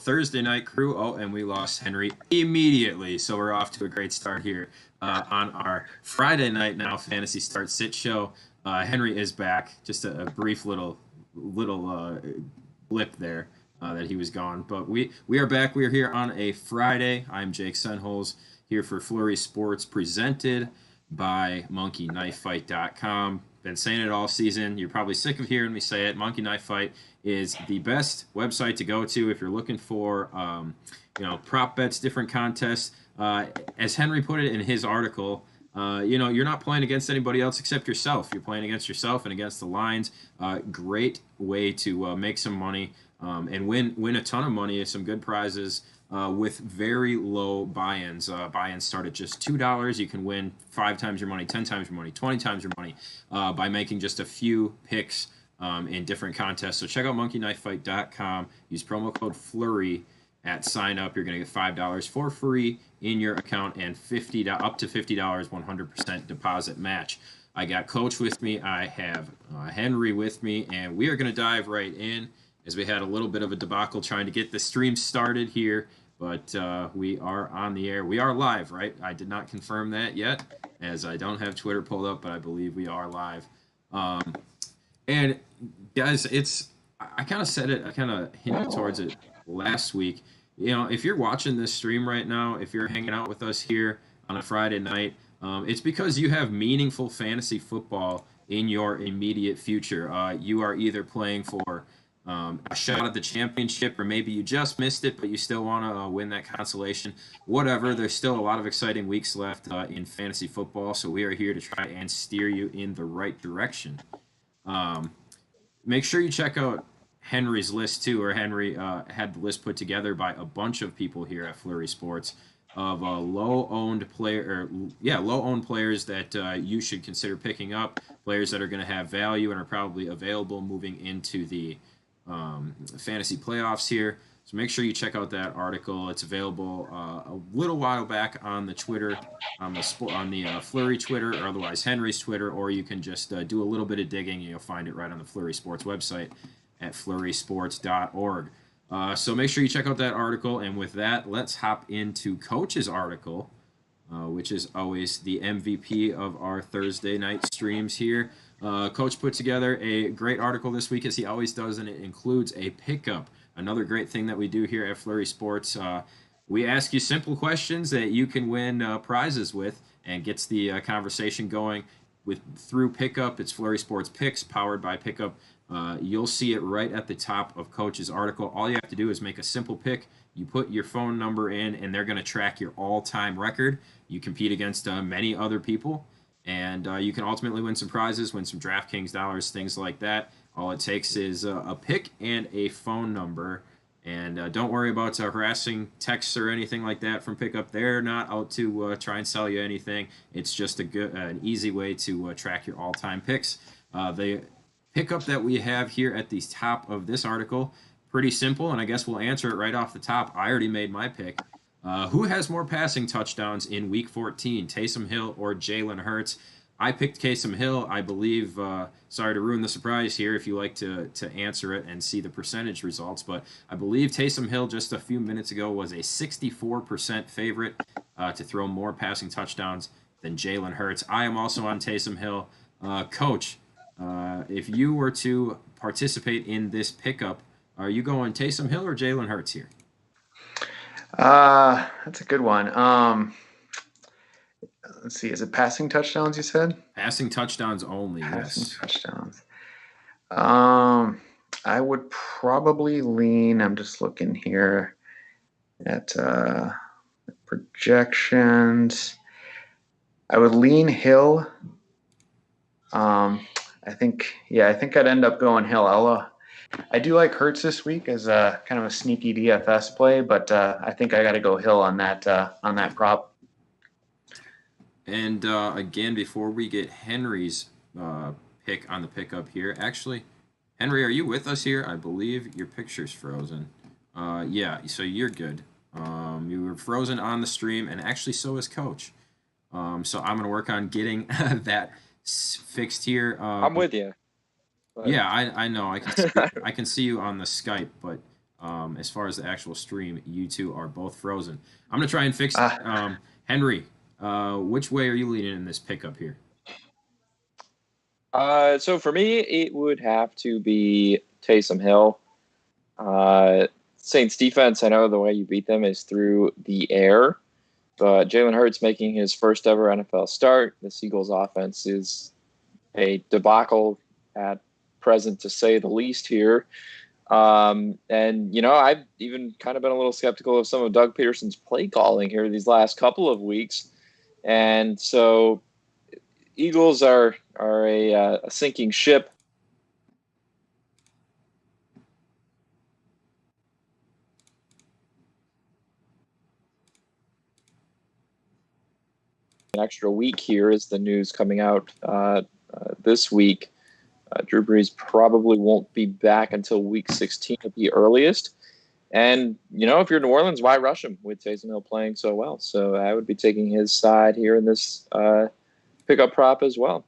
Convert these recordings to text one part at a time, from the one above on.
Thursday night crew. Oh, and we lost Henry immediately. So we're off to a great start here on our Friday night now fantasy start sit show. Henry is back. Just a brief little blip there that he was gone. But we are back. We are here on a Friday. I'm Jake Senholz here for Flurry Sports, presented by MonkeyKnifeFight.com. Been saying it all season. You're probably sick of hearing me say it. Monkey Knife Fight is the best website to go to if you're looking for prop bets, different contests. As Henry put it in his article, you're not playing against anybody else except yourself. You're playing against yourself and against the lines. Great way to make some money and win a ton of money, some good prizes with very low buy-ins. Buy-ins start at just $2. You can win 5 times your money, 10 times your money, 20 times your money by making just a few picks in different contests. So check out monkeyknifefight.com. Use promo code FLURRY at sign up. You're going to get $5 for free in your account and up to $50 100% deposit match. I got Coach with me. I have Henry with me, and we are going to dive right in as we had a little bit of a debacle trying to get the stream started here, but we are on the air. We are live, right? I did not confirm that yet, as I don't have Twitter pulled up, but I believe we are live. And guys, I kind of said it, I kind of hinted towards it last week. If you're watching this stream right now, if you're hanging out with us here on a Friday night, it's because you have meaningful fantasy football in your immediate future. You are either playing for a shot at the championship, or maybe you just missed it, but you still want to win that consolation. Whatever, there's still a lot of exciting weeks left in fantasy football, so we are here to try and steer you in the right direction. Make sure you check out Henry's list too, or Henry had the list put together by a bunch of people here at Flurry Sports of low-owned players that you should consider picking up, players that are going to have value and are probably available moving into the fantasy playoffs here. So make sure you check out that article. It's available a little while back on the Twitter, on the Flurry Twitter, or otherwise Henry's Twitter, or you can just do a little bit of digging and you'll find it right on the Flurry Sports website at flurrysports.org. So make sure you check out that article. And with that, let's hop into Coach's article, which is always the MVP of our Thursday night streams here. Coach put together a great article this week, as he always does, and it includes a pickup. Another great thing that we do here at Flurry Sports. We ask you simple questions that you can win prizes with, and gets the conversation going through pickup. It's Flurry Sports Picks, powered by Pickup. You'll see it right at the top of Coach's article. All you have to do is make a simple pick. You put your phone number in, and they're going to track your all-time record. You compete against many other people, and you can ultimately win some prizes, win some DraftKings dollars, things like that. All it takes is a pick and a phone number. And don't worry about harassing texts or anything like that from Pickup. They're not out to try and sell you anything. It's just an easy way to track your all-time picks. The pickup that we have here at the top of this article, pretty simple, and I guess we'll answer it right off the top. I already made my pick. Who has more passing touchdowns in Week 14, Taysom Hill or Jalen Hurts? I picked Taysom Hill. I believe, sorry to ruin the surprise here if you like to answer it and see the percentage results, but I believe Taysom Hill just a few minutes ago was a 64% favorite to throw more passing touchdowns than Jalen Hurts. I am also on Taysom Hill. Coach, if you were to participate in this pickup, are you going Taysom Hill or Jalen Hurts here? That's a good one. Let's see. Is it passing touchdowns, you said? Passing touchdowns only, passing yes. Touchdowns. I would probably lean, I'm just looking here at projections. I would lean Hill. I think I'd end up going Hill. I do like Hurts this week as kind of a sneaky DFS play, but I think I got to go Hill on that prop. And again, before we get Henry's pick on the pickup here, actually, Henry, are you with us here? I believe your picture's frozen. Yeah, so you're good. You were frozen on the stream, and actually so is Coach. So I'm going to work on getting that fixed here. I'm with you. Yeah, I know. I can see you on the Skype, but As far as the actual stream, you two are both frozen. I'm gonna try and fix it. Ah, Henry, which way are you leaning in this pickup here? So for me, it would have to be Taysom Hill. Uh, Saints defense, I know the way you beat them is through the air, but Jalen Hurts making his first ever NFL start. The Eagles offense is a debacle at present, to say the least here. And, I've even kind of been a little skeptical of some of Doug Peterson's play calling here these last couple of weeks. And so Eagles are a sinking ship. An extra week here is the news coming out this week. Drew Brees probably won't be back until week 16 at the earliest. And, if you're New Orleans, why rush him with Taysom Hill playing so well? So I would be taking his side here in this pickup prop as well.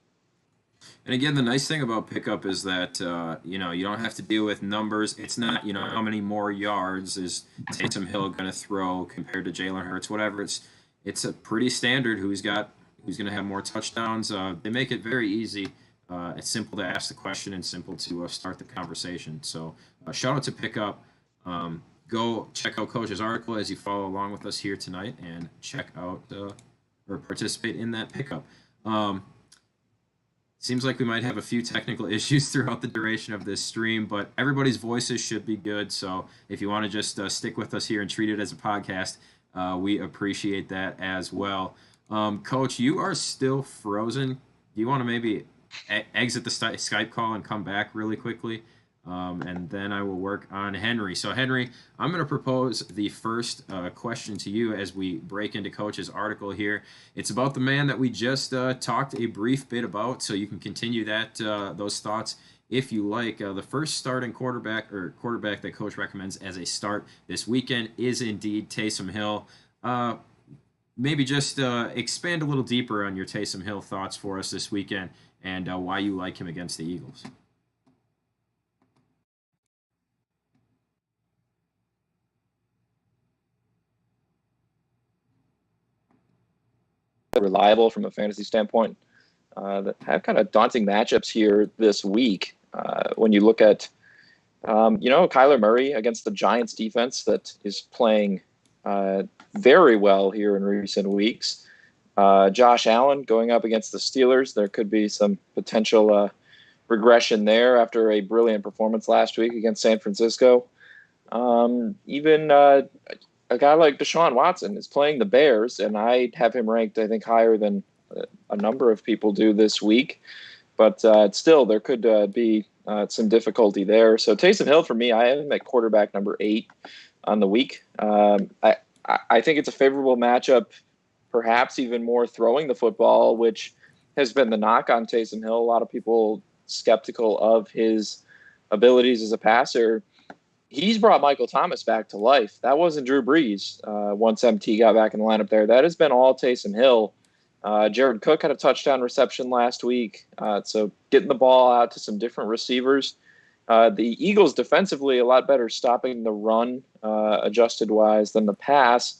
And again, the nice thing about pickup is that you don't have to deal with numbers. It's not how many more yards is Taysom Hill going to throw compared to Jalen Hurts, whatever. It's a pretty standard who's going to have more touchdowns. They make it very easy. It's simple to ask the question and simple to start the conversation. So shout out to pickup. Go check out Coach's article as you follow along with us here tonight, and check out or participate in that pickup. Seems like we might have a few technical issues throughout the duration of this stream, but everybody's voices should be good. So if you want to just stick with us here and treat it as a podcast, we appreciate that as well. Coach, you are still frozen. Do you want to maybe exit the Skype call and come back really quickly? And then I will work on Henry. So, Henry, I'm going to propose the first question to you as we break into Coach's article here. It's about the man that we just talked a brief bit about, so you can continue those thoughts if you like. The first starting quarterback that Coach recommends as a start this weekend is indeed Taysom Hill. Maybe just expand a little deeper on your Taysom Hill thoughts for us this weekend and why you like him against the Eagles. Reliable from a fantasy standpoint. That have kind of daunting matchups here this week. When you look at, Kyler Murray against the Giants defense that is playing very well here in recent weeks. Josh Allen going up against the Steelers. There could be some potential regression there after a brilliant performance last week against San Francisco. Even a guy like Deshaun Watson is playing the Bears, and I have him ranked, I think, higher than a number of people do this week. But still, there could be some difficulty there. So Taysom Hill, for me, I have him at quarterback number 8 on the week. I think it's a favorable matchup, perhaps even more throwing the football, which has been the knock on Taysom Hill. A lot of people skeptical of his abilities as a passer. He's brought Michael Thomas back to life. That wasn't Drew Brees once MT got back in the lineup there. That has been all Taysom Hill. Jared Cook had a touchdown reception last week. So getting the ball out to some different receivers. The Eagles defensively a lot better stopping the run adjusted-wise than the pass.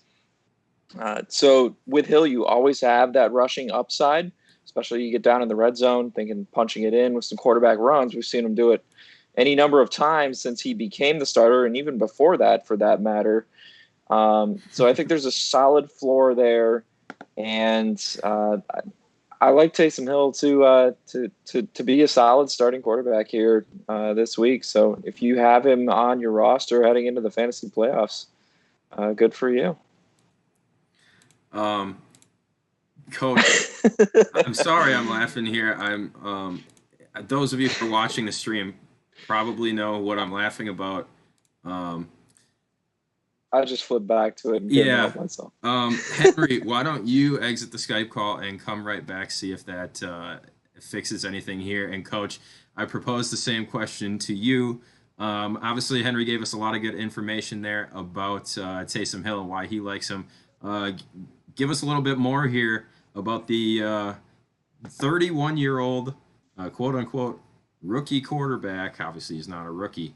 So with Hill, you always have that rushing upside, especially you get down in the red zone, thinking punching it in with some quarterback runs. We've seen him do it any number of times since he became the starter, and even before that, for that matter. So I think there's a solid floor there, and I like Taysom Hill to be a solid starting quarterback here this week. So if you have him on your roster heading into the fantasy playoffs, good for you. Coach, I'm sorry I'm laughing here. Those of you who are watching the stream probably know what I'm laughing about. I just flipped back to it and couldn't help myself. Henry, why don't you exit the Skype call and come right back, see if that fixes anything here. And Coach, I propose the same question to you. Obviously, Henry gave us a lot of good information there about Taysom Hill and why he likes him. Give us a little bit more here about the 31-year-old, quote-unquote, rookie quarterback. Obviously, he's not a rookie.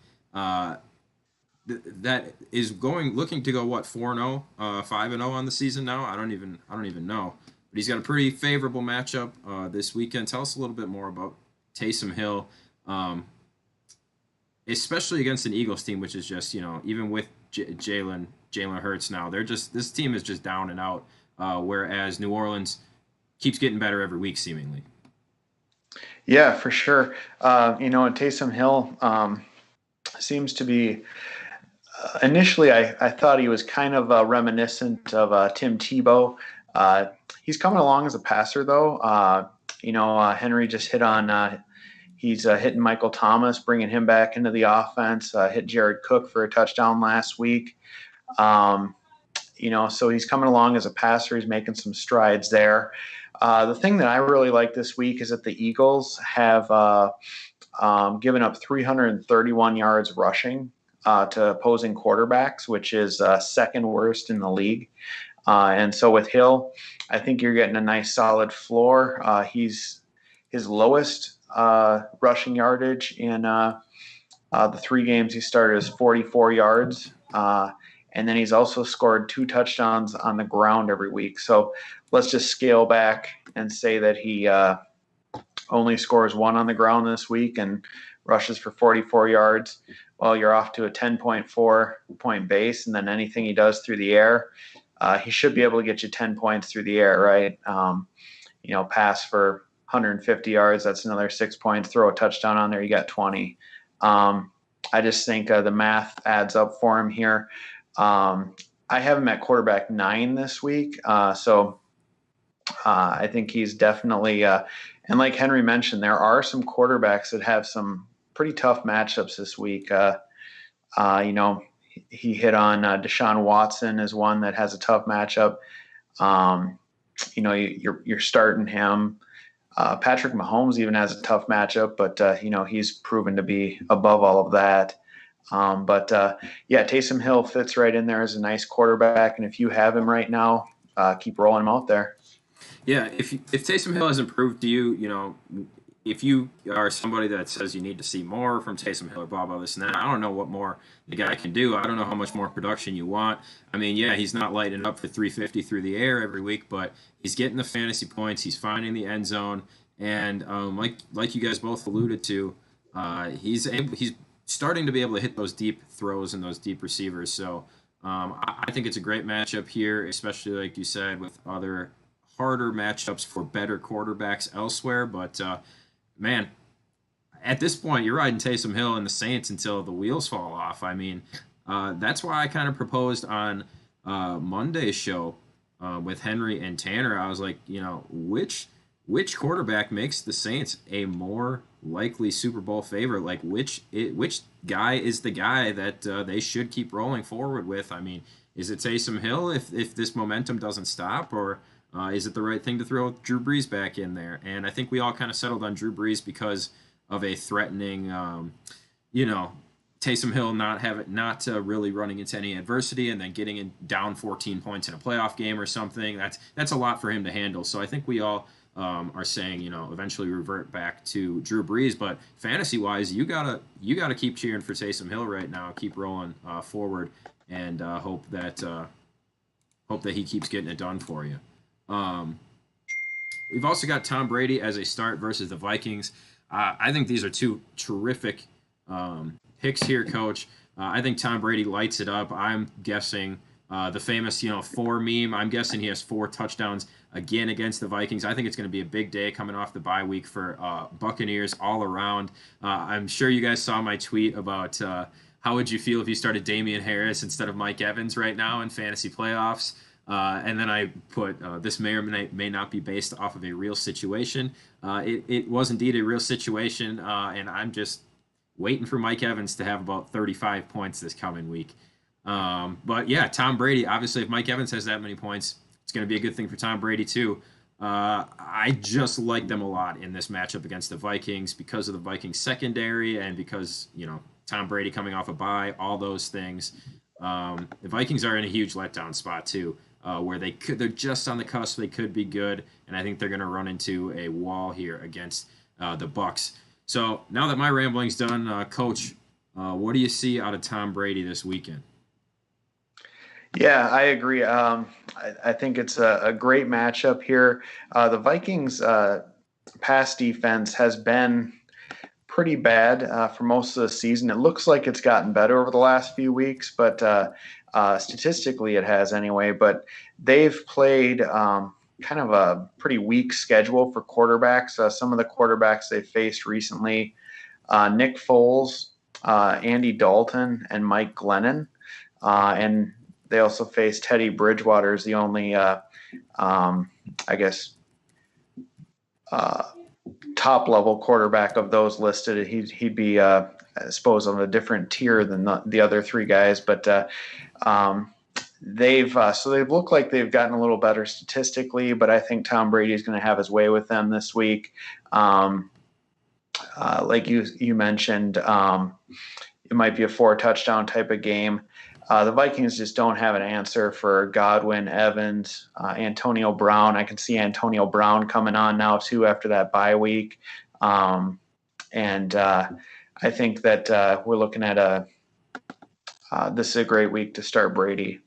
that is looking to go what 4-0, 5-0 on the season now. I don't even know. But he's got a pretty favorable matchup this weekend. Tell us a little bit more about Taysom Hill, especially against an Eagles team, which is just even with Jalen Hurts now, this team is just down and out. Whereas New Orleans keeps getting better every week, seemingly. Yeah, for sure. And Taysom Hill seems to be. Initially, I thought he was kind of reminiscent of Tim Tebow. He's coming along as a passer, though. Henry just hit on. He's hitting Michael Thomas, bringing him back into the offense. Hit Jared Cook for a touchdown last week. So he's coming along as a passer. He's making some strides there. The thing that I really like this week is that the Eagles have given up 331 yards rushing to opposing quarterbacks, which is second worst in the league. And so with Hill, I think you're getting a nice solid floor. His lowest rushing yardage in the 3 games he started is 44 yards. And then he's also scored 2 touchdowns on the ground every week. So let's just scale back and say that he only scores 1 on the ground this week and rushes for 44 yards. Well, you're off to a 10.4 point base, and then anything he does through the air, he should be able to get you 10 points through the air, right? Pass for 150 yards, that's another 6 points. Throw a touchdown on there, you got 20. I just think the math adds up for him here. I have him at quarterback 9 this week, so I think he's definitely and like Henry mentioned, there are some quarterbacks that have some pretty tough matchups this week. He hit on Deshaun Watson as one that has a tough matchup. You're starting him. Patrick Mahomes even has a tough matchup, but he's proven to be above all of that. Taysom Hill fits right in there as a nice quarterback, and if you have him right now, keep rolling him out there. Yeah, if Taysom Hill has improved, do you if you are somebody that says you need to see more from Taysom Hill or blah blah this and that, I don't know what more the guy can do. I don't know how much more production you want. I mean, yeah, he's not lighting it up for 350 through the air every week, but he's getting the fantasy points. He's finding the end zone, and like you guys both alluded to, he's starting to be able to hit those deep throws and those deep receivers. So I think it's a great matchup here, especially like you said with other harder matchups for better quarterbacks elsewhere. But man, at this point, you're riding Taysom Hill and the Saints until the wheels fall off. I mean, that's why I kind of proposed on Monday's show with Henry and Tanner. I was like, which quarterback makes the Saints a more likely Super Bowl favorite? Like, which guy is the guy that they should keep rolling forward with? I mean, is it Taysom Hill if this momentum doesn't stop, or is it the right thing to throw Drew Brees back in there? And I think we all kind of settled on Drew Brees because of a threatening, Taysom Hill not really running into any adversity and then getting down 14 points in a playoff game or something. That's a lot for him to handle. So I think we all are saying, eventually revert back to Drew Brees. But fantasy wise, you gotta keep cheering for Taysom Hill right now. Keep rolling forward and hope that he keeps getting it done for you. We've also got Tom Brady as a start versus the Vikings. I think these are 2 terrific picks here, Coach. I think Tom Brady lights it up. I'm guessing the famous 4 meme. I'm guessing he has 4 touchdowns again against the Vikings. I think it's going to be a big day coming off the bye week for Buccaneers all around. I'm sure you guys saw my tweet about how would you feel if you started Damian Harris instead of Mike Evans right now in fantasy playoffs. And then I put this may or may not be based off of a real situation. It was indeed a real situation, and I'm just waiting for Mike Evans to have about 35 points this coming week. But yeah, Tom Brady, obviously if Mike Evans has that many points, it's going to be a good thing for Tom Brady too. I just like them a lot in this matchup against the Vikings because of the Vikings secondary and because, Tom Brady coming off a bye, all those things. The Vikings are in a huge letdown spot too. Where they're just on the cusp, they could be good, and I think they're going to run into a wall here against the Bucs. So now that my rambling's done, Coach, What do you see out of Tom Brady this weekend? Yeah, I agree. I think it's a great matchup here. The Vikings' pass defense has been pretty bad for most of the season. It looks like it's gotten better over the last few weeks, but statistically it has anyway. But they've played kind of a pretty weak schedule for quarterbacks. Some of the quarterbacks they've faced recently, Nick Foles, Andy Dalton, and Mike Glennon. And they also faced Teddy Bridgewater as the only, I guess, uh, top level quarterback of those listed. He'd be, I suppose, on a different tier than the other three guys. But um, they've looked like they've gotten a little better statistically. But I think Tom Brady is going to have his way with them this week. Like you mentioned, it might be a 4 touchdown type of game. The Vikings just don't have an answer for Godwin, Evans, Antonio Brown. I can see Antonio Brown coming on now too after that bye week, and I think that we're looking at this is a great week to start Brady.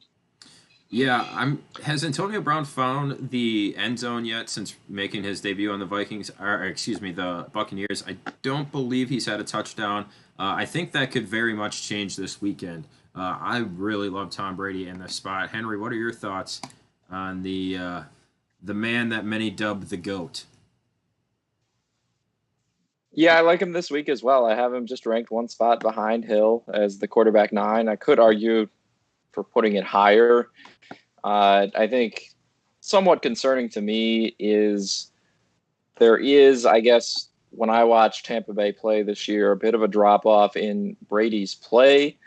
Yeah, Has Antonio Brown found the end zone yet since making his debut on the Vikings? Or excuse me, the Buccaneers. I don't believe he's had a touchdown. I think that could very much change this weekend. I really love Tom Brady in this spot. Henry, what are your thoughts on the man that many dubbed the GOAT? Yeah, I like him this week as well. I have him just ranked one spot behind Hill as the quarterback 9. I could argue for putting it higher. I think somewhat concerning to me is there is, I guess, when I watched Tampa Bay play this year, a bit of a drop off in Brady's play,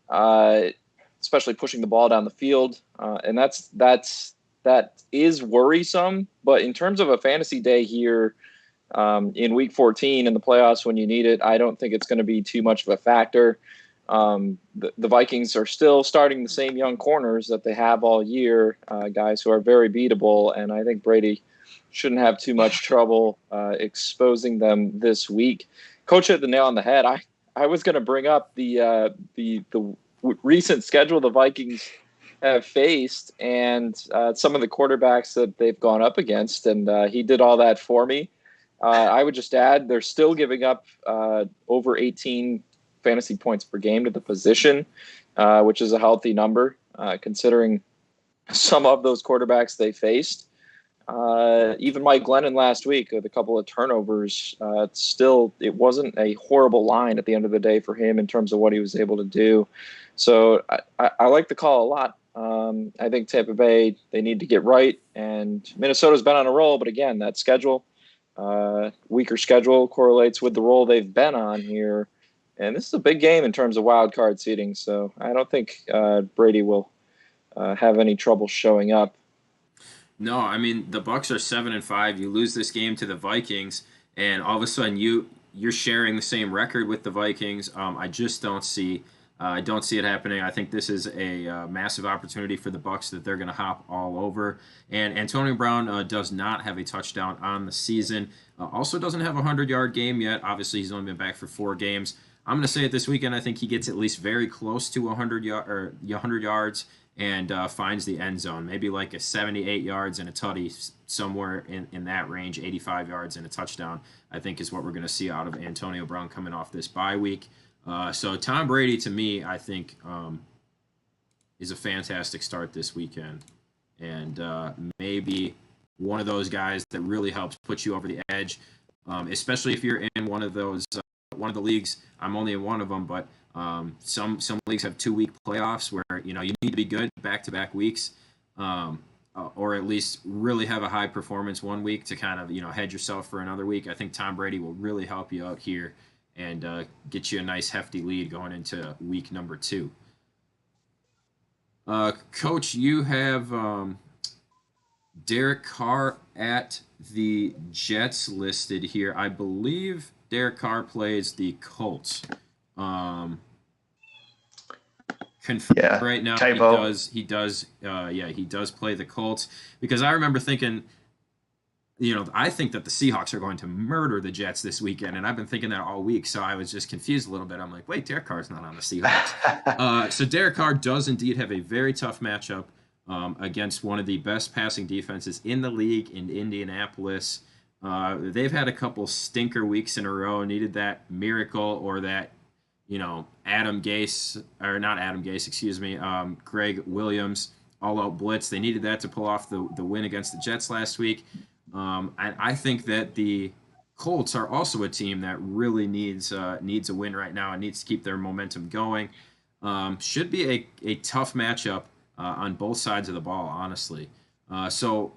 uh, especially pushing the ball down the field, and that is worrisome. But in terms of a fantasy day here, in Week 14 in the playoffs when you need it, I don't think it's going to be too much of a factor. The Vikings are still starting the same young corners that they have all year, guys who are very beatable, and I think Brady shouldn't have too much trouble exposing them this week. Coach hit the nail on the head. I was going to bring up the recent schedule the Vikings have faced and some of the quarterbacks that they've gone up against, and he did all that for me. I would just add they're still giving up over 18 fantasy points per game to the position, which is a healthy number considering some of those quarterbacks they faced. Even Mike Glennon last week with a couple of turnovers, it wasn't a horrible line at the end of the day for him in terms of what he was able to do. So I like the call a lot. I think Tampa Bay, they need to get right, and Minnesota's been on a roll, but again, that schedule, weaker schedule correlates with the role they've been on here. And this is a big game in terms of wild card seeding, so I don't think Brady will have any trouble showing up. No, I mean the Bucks are 7-5. You lose this game to the Vikings, and all of a sudden you're sharing the same record with the Vikings. I just don't see I don't see it happening. I think this is a massive opportunity for the Bucks that they're going to hop all over. And Antonio Brown does not have a touchdown on the season. Also doesn't have a 100-yard game yet. Obviously, he's only been back for 4 games. I'm going to say it this weekend. I think he gets at least very close to 100 yards and finds the end zone. Maybe like a 78 yards and a tutty, somewhere in that range. 85 yards and a touchdown, I think, is what we're going to see out of Antonio Brown coming off this bye week. So Tom Brady, to me, I think is a fantastic start this weekend, and maybe one of those guys that really helps put you over the edge, especially if you're in one of one of the leagues. I'm only in one of them, but some leagues have 2-week playoffs where you need to be good back-to-back weeks, or at least really have a high performance one week to kind of hedge yourself for another week. I think Tom Brady will really help you out here and get you a nice hefty lead going into week number 2. Coach, you have Derek Carr at the Jets listed here. I believe Derek Carr plays the Colts. Confirmed right now. Typo. He does. Yeah, he does play the Colts, because I remember thinking I think that the Seahawks are going to murder the Jets this weekend, and I've been thinking that all week. So I was just confused a little bit. I'm like, wait, Derek Carr's not on the Seahawks. So Derek Carr does indeed have a very tough matchup against one of the best passing defenses in the league in Indianapolis. They've had a couple stinker weeks in a row. Needed that miracle or that, Adam Gase, or not Adam Gase, excuse me, Greg Williams all out blitz. They needed that to pull off the win against the Jets last week. I think that the Colts are also a team that really needs a win right now and needs to keep their momentum going. Should be a tough matchup on both sides of the ball, honestly. So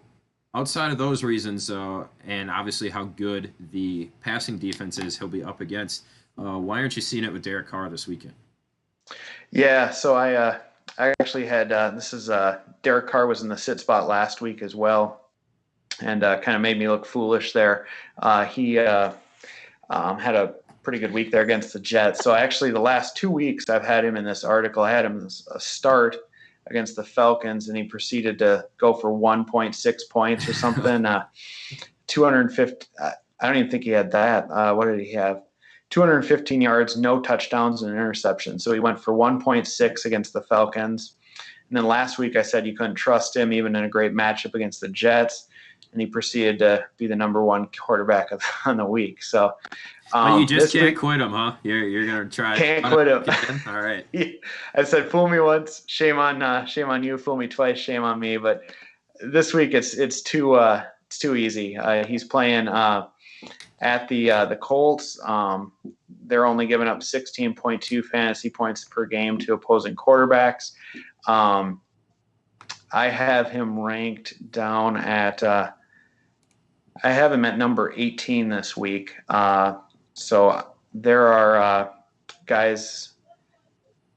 outside of those reasons, and obviously how good the passing defense is, he'll be up against. Why aren't you seeing it with Derek Carr this weekend? Yeah, so I actually had Derek Carr was in the sit spot last week as well, and kind of made me look foolish there. He had a pretty good week there against the Jets. So actually, the last 2 weeks I've had him in this article. I had him a start against the Falcons, and he proceeded to go for 1.6 points or something. 250. I don't even think he had that. What did he have? 215 yards, no touchdowns, and an interception. So he went for 1.6 against the Falcons. And then last week I said you couldn't trust him even in a great matchup against the Jets. And he proceeded to be the number one quarterback on the week. So, but you just can't quit him, huh? You're gonna try. Can't quit him. All right. I said, fool me once, shame on you. Fool me twice, shame on me. But this week it's too easy. He's playing at the Colts. They're only giving up 16.2 fantasy points per game to opposing quarterbacks. I have him ranked down at I have him at number 18 this week. So there are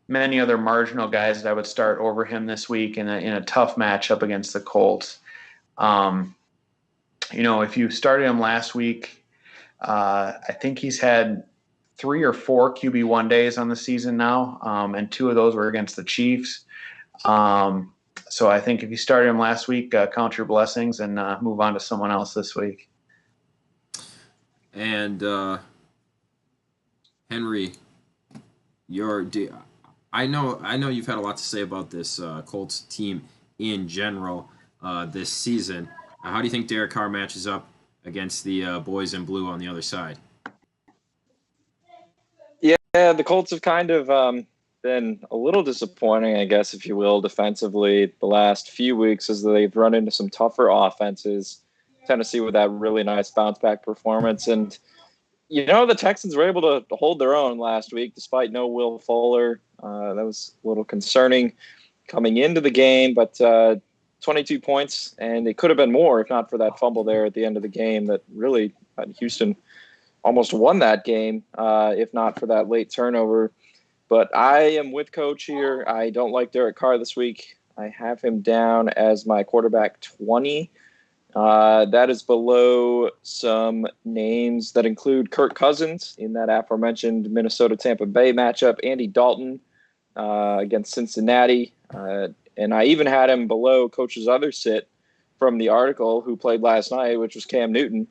many other marginal guys that I would start over him this week in a tough matchup against the Colts. If you started him last week, I think he's had 3 or 4 QB1 days on the season now, and 2 of those were against the Chiefs. So I think if you started him last week, count your blessings and move on to someone else this week. And Henry, I know you've had a lot to say about this Colts team in general this season. How do you think Derek Carr matches up against the boys in blue on the other side? Yeah, the Colts have kind of been a little disappointing, I guess, if you will, defensively the last few weeks as they've run into some tougher offenses. Tennessee with that really nice bounce back performance. And, the Texans were able to hold their own last week despite no Will Fuller. That was a little concerning coming into the game, but 22 points, and it could have been more if not for that fumble there at the end of the game that really Houston almost won that game, if not for that late turnover. But I am with Coach here. I don't like Derek Carr this week. I have him down as my quarterback 20. That is below some names that include Kirk Cousins in that aforementioned Minnesota-Tampa Bay matchup, Andy Dalton against Cincinnati, and I even had him below Coach's other sit from the article who played last night, which was Cam Newton.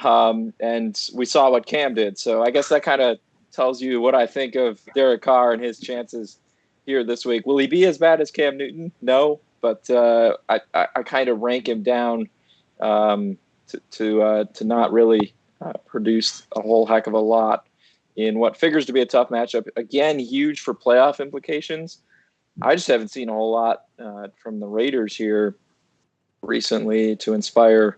And we saw what Cam did. So I guess that kind of tells you what I think of Derek Carr and his chances here this week. Will he be as bad as Cam Newton? No, but I kind of rank him down to not really produce a whole heck of a lot in what figures to be a tough matchup. Again, huge for playoff implications. I just haven't seen a whole lot from the Raiders here recently to inspire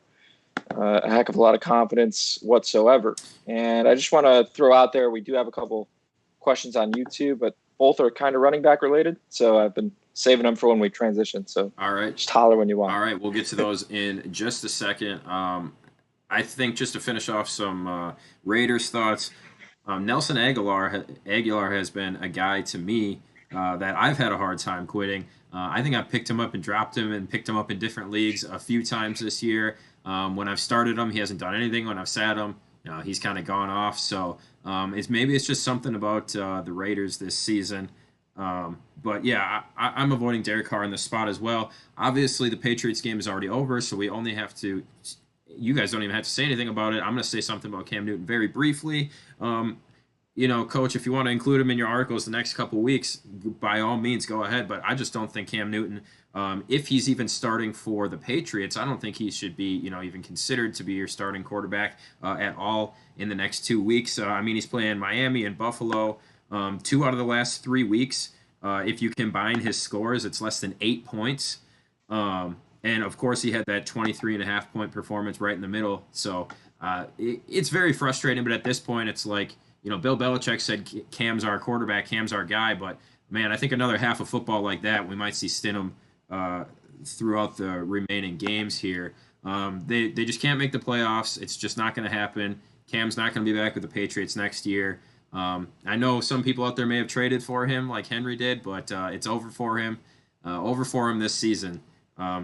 a heck of a lot of confidence whatsoever. And I just want to throw out there, we do have a couple questions on YouTube, but both are kind of running back related. So I've been saving them for when we transition. So all right, just holler when you want. All right, we'll get to those in just a second. I think just to finish off some Raiders thoughts, Nelson Aguilar has been a guy to me that I've had a hard time quitting. I think I've picked him up and dropped him and picked him up in different leagues a few times this year. When I've started him, he hasn't done anything. When I've sat him, he's kind of gone off. So it's just something about the Raiders this season. But yeah, I'm avoiding Derek Carr in this spot as well. Obviously, the Patriots game is already over, so we only have to you guys don't even have to say anything about it. I'm going to say something about Cam Newton very briefly. Coach, if you want to include him in your articles the next couple weeks, by all means, go ahead. But I just don't think Cam Newton, if he's even starting for the Patriots, I don't think he should be, even considered to be your starting quarterback at all in the next 2 weeks. He's playing Miami and Buffalo 2 out of the last 3 weeks. If you combine his scores, it's less than 8 points. And of course, he had that 23.5 point performance right in the middle. So it's very frustrating. But at this point, it's like, Bill Belichick said Cam's our quarterback, Cam's our guy. But man, I think another half of football like that, we might see Stidham throughout the remaining games here. They just can't make the playoffs. It's just not going to happen. Cam's not going to be back with the Patriots next year. I know some people out there may have traded for him like Henry did, but it's over for him this season.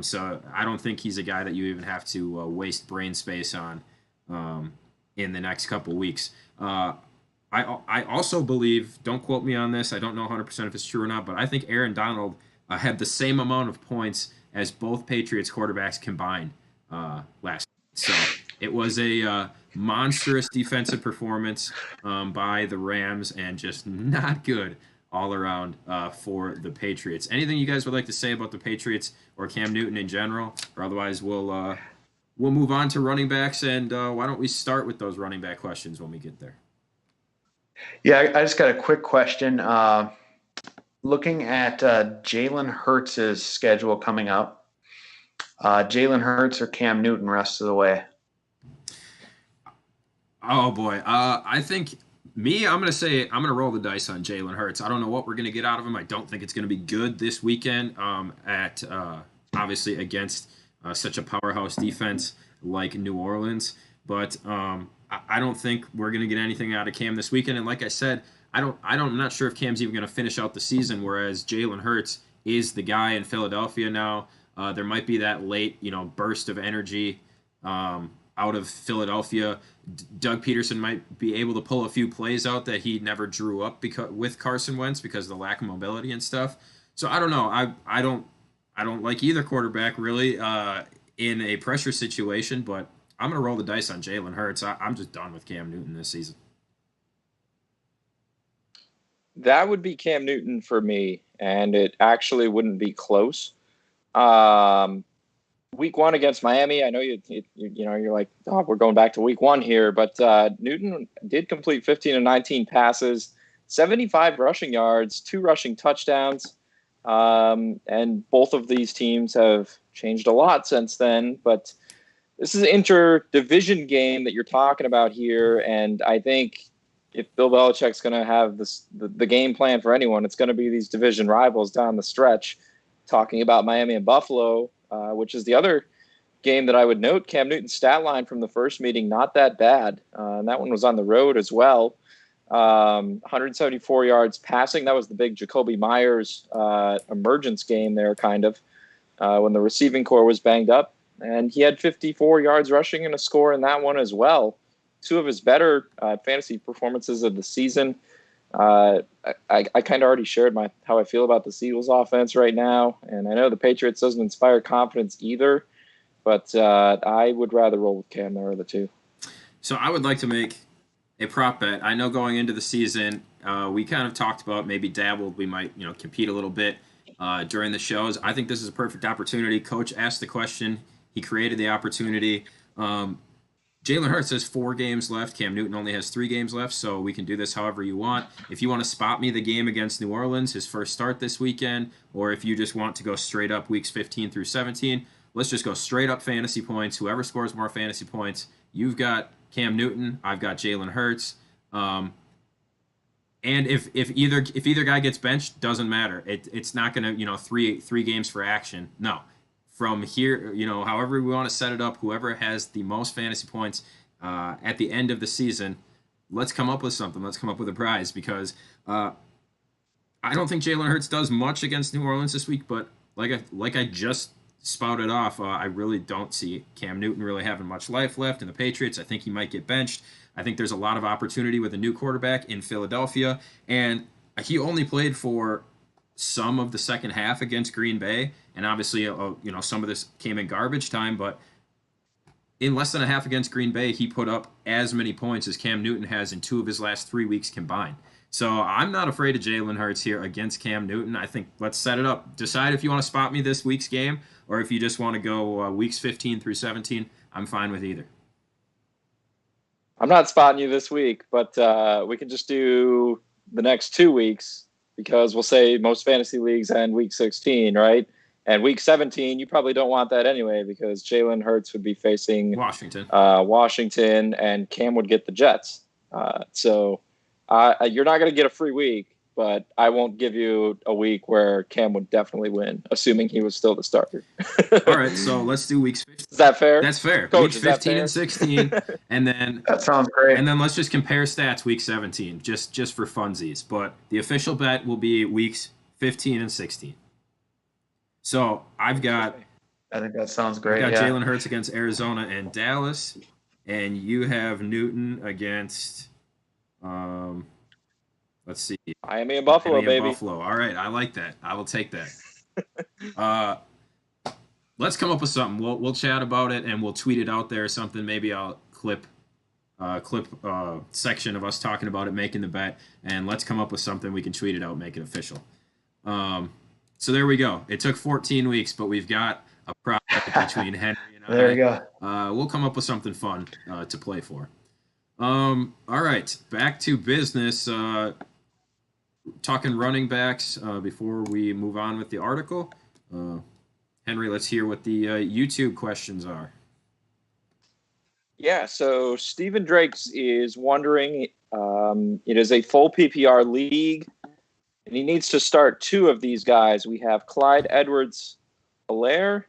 So I don't think he's a guy that you even have to waste brain space on in the next couple weeks. I also believe, don't quote me on this, I don't know 100% if it's true or not, but I think Aaron Donald had the same amount of points as both Patriots quarterbacks combined last. So it was a monstrous defensive performance by the Rams, and just not good all around for the Patriots. Anything you guys would like to say about the Patriots or Cam Newton in general? Or otherwise, we'll move on to running backs, and why don't we start with those running back questions when we get there? Yeah, I just got a quick question. Looking at Jalen Hurts' schedule coming up, Jalen Hurts or Cam Newton rest of the way? Oh, boy. I think I'm going to roll the dice on Jalen Hurts. I don't know what we're going to get out of him. I don't think it's going to be good this weekend obviously against such a powerhouse defense like New Orleans. But I don't think we're going to get anything out of Cam this weekend. And like I said, I'm not sure if Cam's even going to finish out the season, whereas Jalen Hurts is the guy in Philadelphia now. There might be that late, burst of energy out of Philadelphia. Doug Peterson might be able to pull a few plays out that he never drew up with Carson Wentz because of the lack of mobility and stuff. So I don't know. I don't like either quarterback really in a pressure situation, but I'm going to roll the dice on Jalen Hurts. I'm just done with Cam Newton this season. That would be Cam Newton for me, and it actually wouldn't be close. Week 1 against Miami, I know you're like, oh, we're going back to week 1 here, but Newton did complete 15 of 19 passes, 75 rushing yards, 2 rushing touchdowns, and both of these teams have changed a lot since then, but this is an inter-division game that you're talking about here, and I think if Bill Belichick's going to have the game plan for anyone, it's going to be these division rivals down the stretch. Talking about Miami and Buffalo, which is the other game that I would note, Cam Newton's stat line from the first meeting, not that bad. And that one was on the road as well. 174 yards passing. That was the big Jacoby Myers emergence game there, kind of, when the receiving core was banged up. And he had 54 yards rushing and a score in that one as well. 2 of his better fantasy performances of the season. I kind of already shared how I feel about the Eagles offense right now. And I know the Patriots doesn't inspire confidence either, but I would rather roll with Cam there are the 2. So I would like to make a prop bet. I know going into the season, we kind of talked about maybe dabbled. We might, compete a little bit during the shows. I think this is a perfect opportunity. Coach asked the question. He created the opportunity. Jalen Hurts has 4 games left. Cam Newton only has 3 games left, so we can do this however you want. If you want to spot me the game against New Orleans, his first start this weekend, or if you just want to go straight up weeks 15 through 17, let's just go straight up fantasy points. Whoever scores more fantasy points, you've got Cam Newton, I've got Jalen Hurts. And if either guy gets benched, doesn't matter. It's not going to, three games for action. No. From here, however we want to set it up, whoever has the most fantasy points at the end of the season, let's come up with something. Let's come up with a prize because I don't think Jalen Hurts does much against New Orleans this week, but like I just spouted off, I really don't see Cam Newton really having much life left in the Patriots. I think he might get benched. I think there's a lot of opportunity with a new quarterback in Philadelphia, and he only played for some of the second half against Green Bay, and obviously, some of this came in garbage time, but in less than a half against Green Bay, he put up as many points as Cam Newton has in 2 of his last 3 weeks combined. So I'm not afraid of Jalen Hurts here against Cam Newton. I think let's set it up. Decide if you want to spot me this week's game or if you just want to go weeks 15 through 17. I'm fine with either. I'm not spotting you this week, but we can just do the next 2 weeks because we'll say most fantasy leagues end week 16, right? And week 17, you probably don't want that anyway because Jalen Hurts would be facing Washington, and Cam would get the Jets. So you're not going to get a free week, but I won't give you a week where Cam would definitely win, assuming he was still the starter. All right, so let's do weeks 15. Is that fair? That's fair. Coach, weeks 15 and 16, and then That sounds great. And then let's just compare stats week 17, just for funsies. But the official bet will be weeks 15 and 16. So I think that sounds great. I've got Jalen Hurts against Arizona and Dallas, and you have Newton against, let's see, Miami and Buffalo, baby. Buffalo. All right, I like that. I will take that. Let's come up with something. We'll chat about it and we'll tweet it out there or something. Maybe I'll clip section of us talking about it, making the bet, and let's come up with something we can tweet it out, make it official. So there we go. It took 14 weeks, but we've got a prop between Henry and I. There we go. We'll come up with something fun to play for. All right, back to business. Talking running backs before we move on with the article. Henry, let's hear what the YouTube questions are. Yeah, so Stephen Drakes is wondering, it is a full PPR league, and he needs to start 2 of these guys. We have Clyde Edwards-Helaire,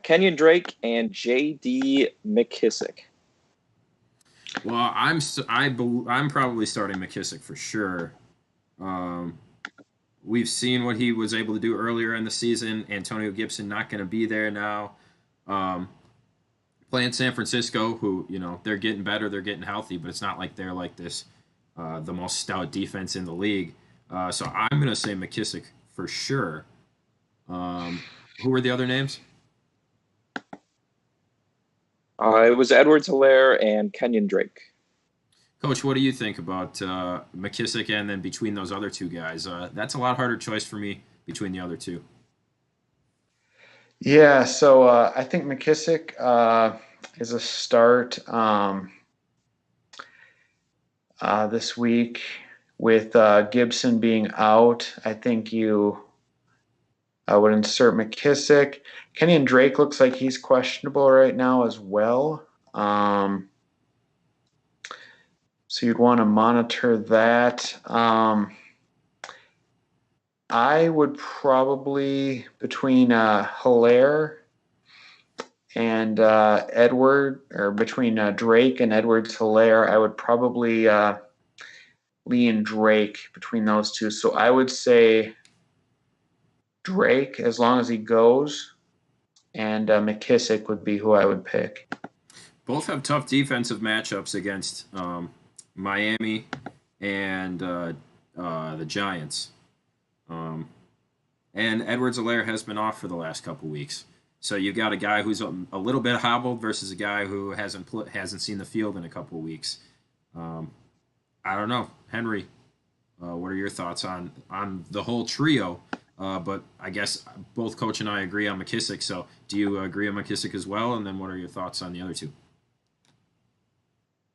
Kenyon Drake, and J.D. McKissick. Well, I'm probably starting McKissick for sure. We've seen what he was able to do earlier in the season. Antonio Gibson not going to be there now. Playing San Francisco, who, they're getting better, they're getting healthy, but it's not like they're like this, the most stout defense in the league. So I'm going to say McKissick for sure. Who were the other names? It was Edwards-Helaire and Kenyon Drake. Coach, what do you think about McKissick and then between those other 2 guys? That's a lot harder choice for me between the other 2. Yeah, so I think McKissick is a start this week with Gibson being out. I think you would insert McKissick. Kenyon Drake looks like he's questionable right now as well. So you'd want to monitor that. I would probably, between Helaire and between Drake and Edwards-Helaire, I would probably lean Drake between those 2. So I would say Drake as long as he goes, and McKissick would be who I would pick. Both have tough defensive matchups against Miami and the Giants. And Edwards-Helaire has been off for the last couple weeks. So you've got a guy who's a little bit hobbled versus a guy who hasn't seen the field in a couple weeks. I don't know. Henry, what are your thoughts on the whole trio? But I guess both Coach and I agree on McKissick. So do you agree on McKissick as well? And then what are your thoughts on the other 2?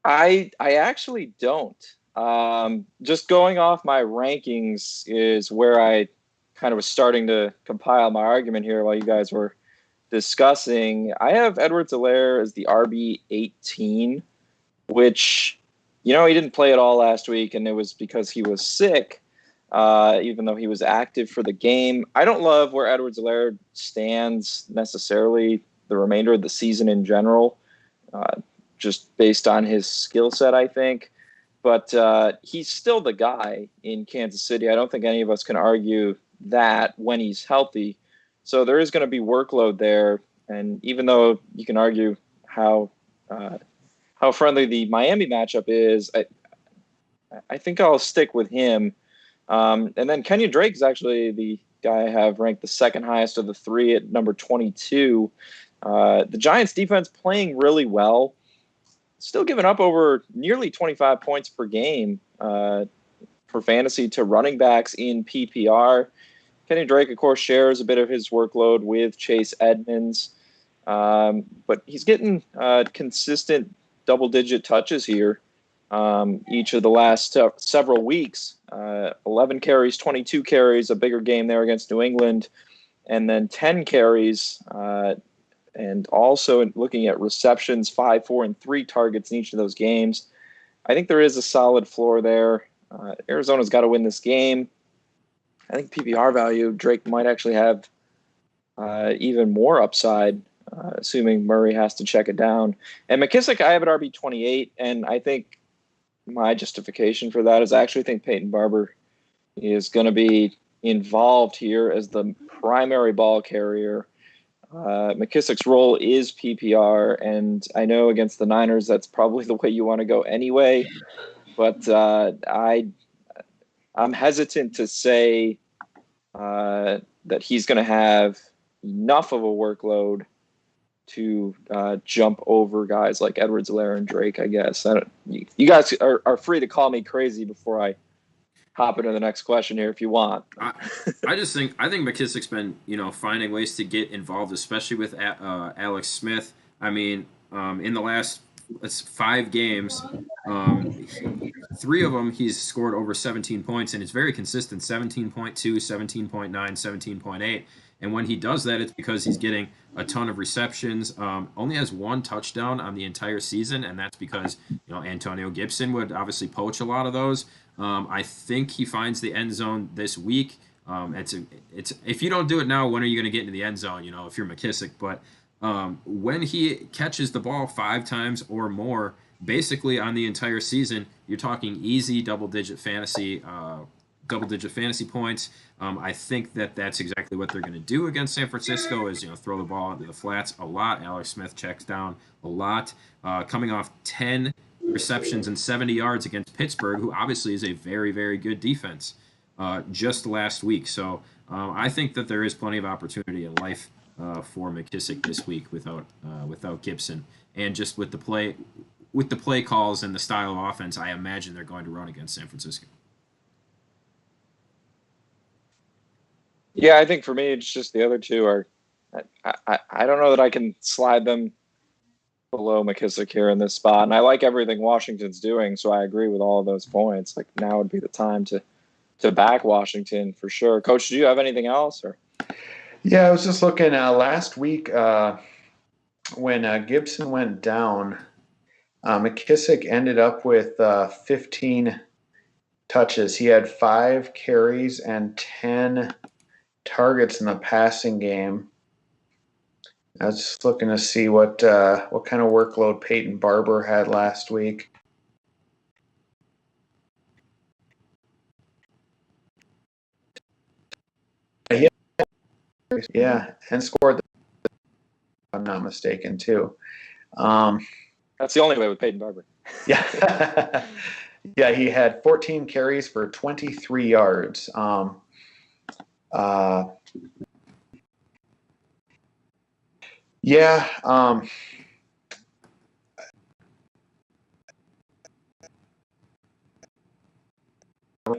I actually don't. Just going off my rankings is where I kind of was starting to compile my argument here while you guys were discussing. I have Edwards-Helaire as the RB18, which, he didn't play at all last week, and it was because he was sick, even though he was active for the game. I don't love where Edwards-Helaire stands necessarily the remainder of the season in general, just based on his skill set, I think. But he's still the guy in Kansas City. I don't think any of us can argue that when he's healthy. So there is going to be workload there. And even though you can argue how friendly the Miami matchup is, I think I'll stick with him. And then Kenyon Drake is actually the guy I have ranked the second highest of the 3 at number 22. The Giants defense playing really well, still giving up over nearly 25 points per game for fantasy to running backs in PPR. Kenny Drake, of course, shares a bit of his workload with Chase Edmonds, but he's getting consistent double-digit touches here each of the last several weeks. 11 carries, 22 carries, a bigger game there against New England, and then 10 carries, and also looking at receptions, 5, 4, and 3 targets in each of those games. I think there is a solid floor there. Arizona's got to win this game. I think PPR value, Drake might actually have even more upside, assuming Murray has to check it down. And McKissick, I have at RB28, and I think my justification for that is I actually think Peyton Barber is going to be involved here as the primary ball carrier. McKissick's role is PPR, and I know against the Niners that's probably the way you want to go anyway, but I'm hesitant to say that he's going to have enough of a workload to jump over guys like Edwards-Helaire and Drake, I guess. You guys are free to call me crazy before I hop into the next question here if you want. I think McKissick's been finding ways to get involved, especially with Alex Smith. I mean, in the last 5 games, 3 of them he's scored over 17 points, and it's very consistent: 17.2, 17.9, 17.8. And when he does that, it's because he's getting a ton of receptions. Only has 1 touchdown on the entire season, and that's because Antonio Gibson would obviously poach a lot of those. I think he finds the end zone this week. It's if you don't do it now, when are you going to get into the end zone? If you're McKissick, but when he catches the ball 5 times or more, basically on the entire season, you're talking easy double-digit fantasy points. I think that's exactly what they're going to do against San Francisco is throw the ball into the flats a lot. Alex Smith checks down a lot, coming off 10 receptions and 70 yards against Pittsburgh, who obviously is a very, very good defense just last week. So I think that there is plenty of opportunity in life for McKissick this week without Gibson, and just with the play calls and the style of offense, I imagine they're going to run against San Francisco. Yeah, I think for me, it's just the other two are. I don't know that I can slide them below McKissick here in this spot, and I like everything Washington's doing, so I agree with all of those points. Like now would be the time to back Washington for sure. Coach, do you have anything else? Or yeah, I was just looking last week when Gibson went down. McKissick ended up with 15 touches. He had 5 carries and 10 targets in the passing game. I was just looking to see what kind of workload Peyton Barber had last week. Yeah, and scored, if I'm not mistaken, too. That's the only way with Peyton Barber. Yeah. Yeah, he had 14 carries for 23 yards. Yeah.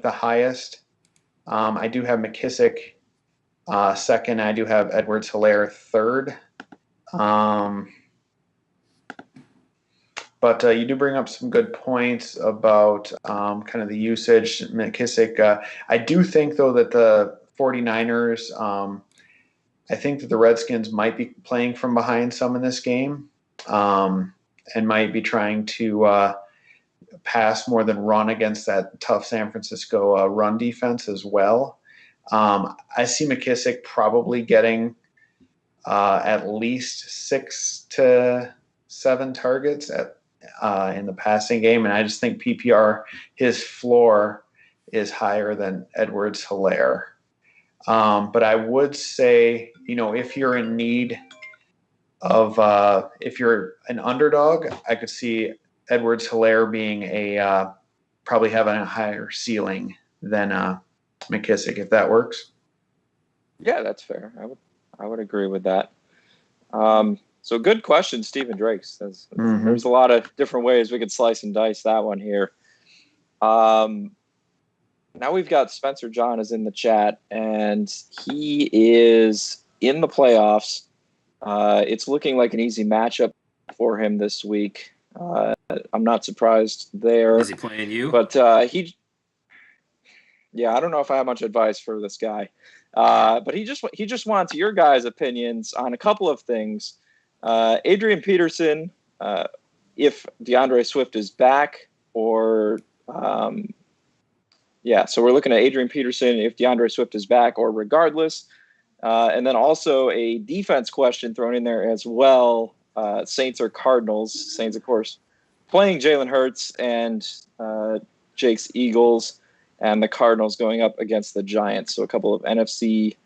The highest. I do have McKissick second. I do have Edwards-Helaire third. But you do bring up some good points about kind of the usage. McKissick, I do think, though, that the 49ers, I think that the Redskins might be playing from behind some in this game and might be trying to pass more than run against that tough San Francisco run defense as well. I see McKissick probably getting at least 6 to 7 targets in the passing game, and I just think PPR, his floor is higher than Edwards-Helaire. But I would say, if you're in need of, if you're an underdog, I could see Edwards-Helaire being probably having a higher ceiling than McKissick, if that works. Yeah, that's fair. I would agree with that. So good question, Stephen Drakes. Mm-hmm. There's a lot of different ways we could slice and dice that one here. Now we've got Spencer John is in the chat, and he is in the playoffs. It's looking like an easy matchup for him this week. I'm not surprised there. Is he playing you? But I don't know if I have much advice for this guy. But he just wants your guys' opinions on a couple of things. Adrian Peterson, if DeAndre Swift is back, or so we're looking at Adrian Peterson if DeAndre Swift is back, or regardless. And then also a defense question thrown in there as well. Saints or Cardinals. Saints, of course, playing Jalen Hurts, and Jake's Eagles, and the Cardinals going up against the Giants. So a couple of NFC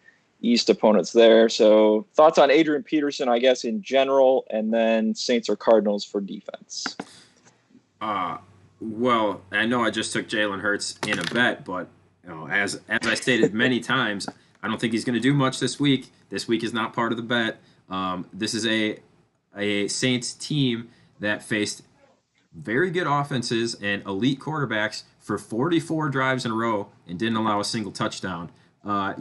East opponents there. So thoughts on Adrian Peterson, I guess, in general, and then Saints or Cardinals for defense. Well, I know I just took Jalen Hurts in a bet, but as I stated many times, I don't think he's going to do much this week. This week is not part of the bet. This is a Saints team that faced very good offenses and elite quarterbacks for 44 drives in a row and didn't allow a single touchdown.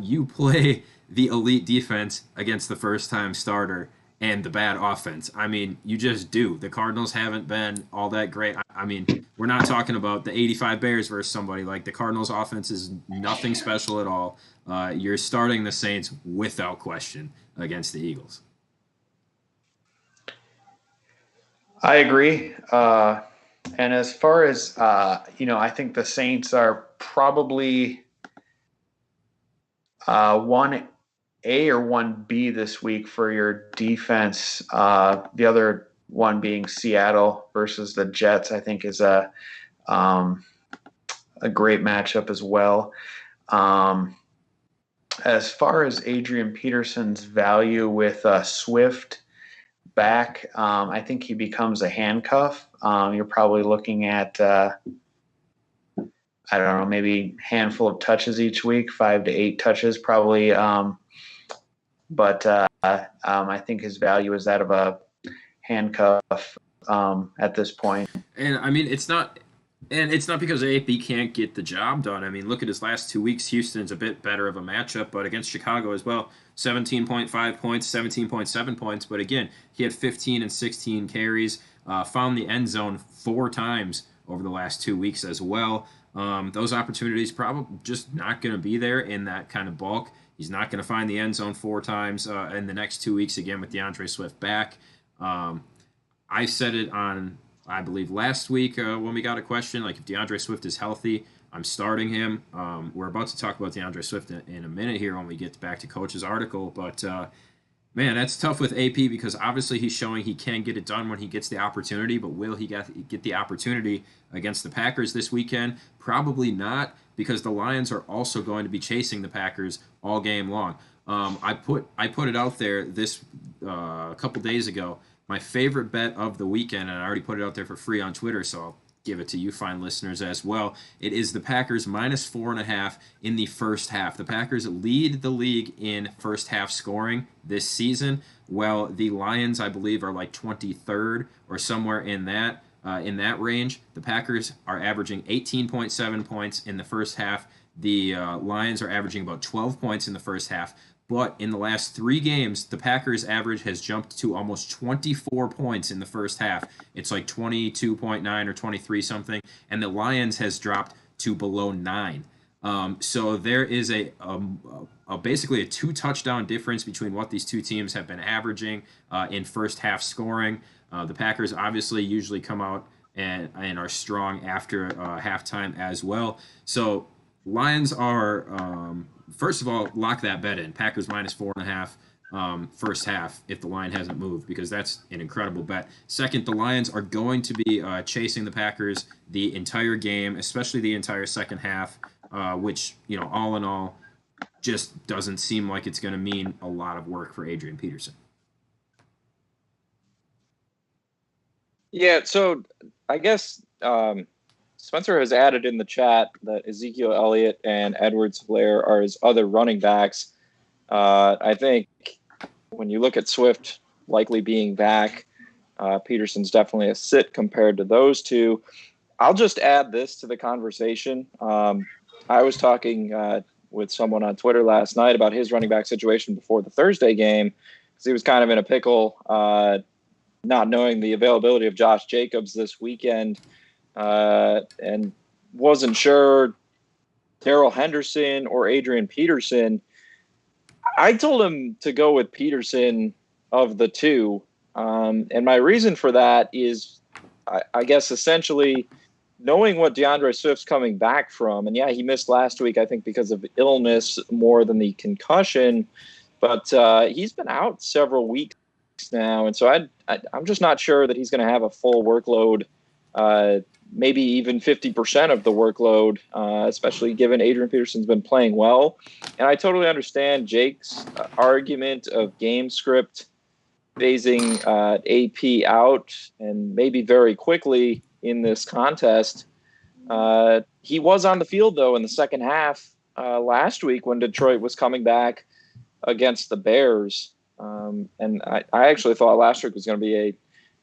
You play the elite defense against the first-time starter and the bad offense. I mean, you just do. The Cardinals haven't been all that great. I mean, we're not talking about the 85 Bears versus somebody. Like, the Cardinals offense is nothing special at all. You're starting the Saints without question against the Eagles. I agree. And as far as, I think the Saints are probably 1A or 1B this week for your defense. The other one being Seattle versus the Jets, I think is a great matchup as well. As far as Adrian Peterson's value with Swift back, I think he becomes a handcuff. You're probably looking at, I don't know, maybe a handful of touches each week, 5 to 8 touches probably. But I think his value is that of a handcuff at this point. And I mean, it's not because AP can't get the job done. I mean, look at his last 2 weeks. Houston's a bit better of a matchup, but against Chicago as well, 17.5 points, 17.7 points. But again, he had 15 and 16 carries, found the end zone 4 times over the last 2 weeks as well. Those opportunities probably just not going to be there in that kind of bulk. He's not going to find the end zone 4 times in the next 2 weeks again with DeAndre Swift back. I said it on, I believe, last week when we got a question, like if DeAndre Swift is healthy, I'm starting him. We're about to talk about DeAndre Swift in a minute here when we get back to Coach's article. But, man, that's tough with AP because obviously he's showing he can get it done when he gets the opportunity. But will he get the opportunity against the Packers this weekend? Probably not, because the Lions are also going to be chasing the Packers all game long. I put it out there this a couple days ago. My favorite bet of the weekend, and I already put it out there for free on Twitter, so I'll give it to you fine listeners as well. It is the Packers minus 4.5 in the first half. The Packers lead the league in first half scoring this season, while the Lions, I believe, are like 23rd or somewhere in that range. The Packers are averaging 18.7 points in the first half. The Lions are averaging about 12 points in the first half. But in the last 3 games, the Packers' average has jumped to almost 24 points in the first half. It's like 22.9 or 23 something, and the Lions has dropped to below 9. So there is basically a 2 touchdown difference between what these two teams have been averaging in first half scoring. The Packers obviously usually come out and are strong after halftime as well. So Lions are, first of all, lock that bet in. Packers minus 4.5 first half if the line hasn't moved, because that's an incredible bet. Second, the Lions are going to be chasing the Packers the entire game, especially the entire second half, which, all in all, just doesn't seem like it's going to mean a lot of work for Adrian Peterson. Yeah, so I guess Spencer has added in the chat that Ezekiel Elliott and Edwards-Helaire are his other running backs. I think when you look at Swift likely being back. Peterson's definitely a sit compared to those two. I'll just add this to the conversation. I was talking with someone on Twitter last night about his running back situation before the Thursday game because he was kind of in a pickle, not knowing the availability of Josh Jacobs this weekend, and wasn't sure Darrell Henderson or Adrian Peterson. I told him to go with Peterson of the two. And my reason for that is, I guess, essentially knowing what DeAndre Swift's coming back from. And yeah, he missed last week, I think, because of illness more than the concussion. But he's been out several weeks now. And so I'm just not sure that he's going to have a full workload, maybe even 50% of the workload, especially given Adrian Peterson's been playing well. And I totally understand Jake's argument of game script phasing AP out and maybe very quickly in this contest. He was on the field, though, in the second half last week when Detroit was coming back against the Bears. And I actually thought last week was going to be a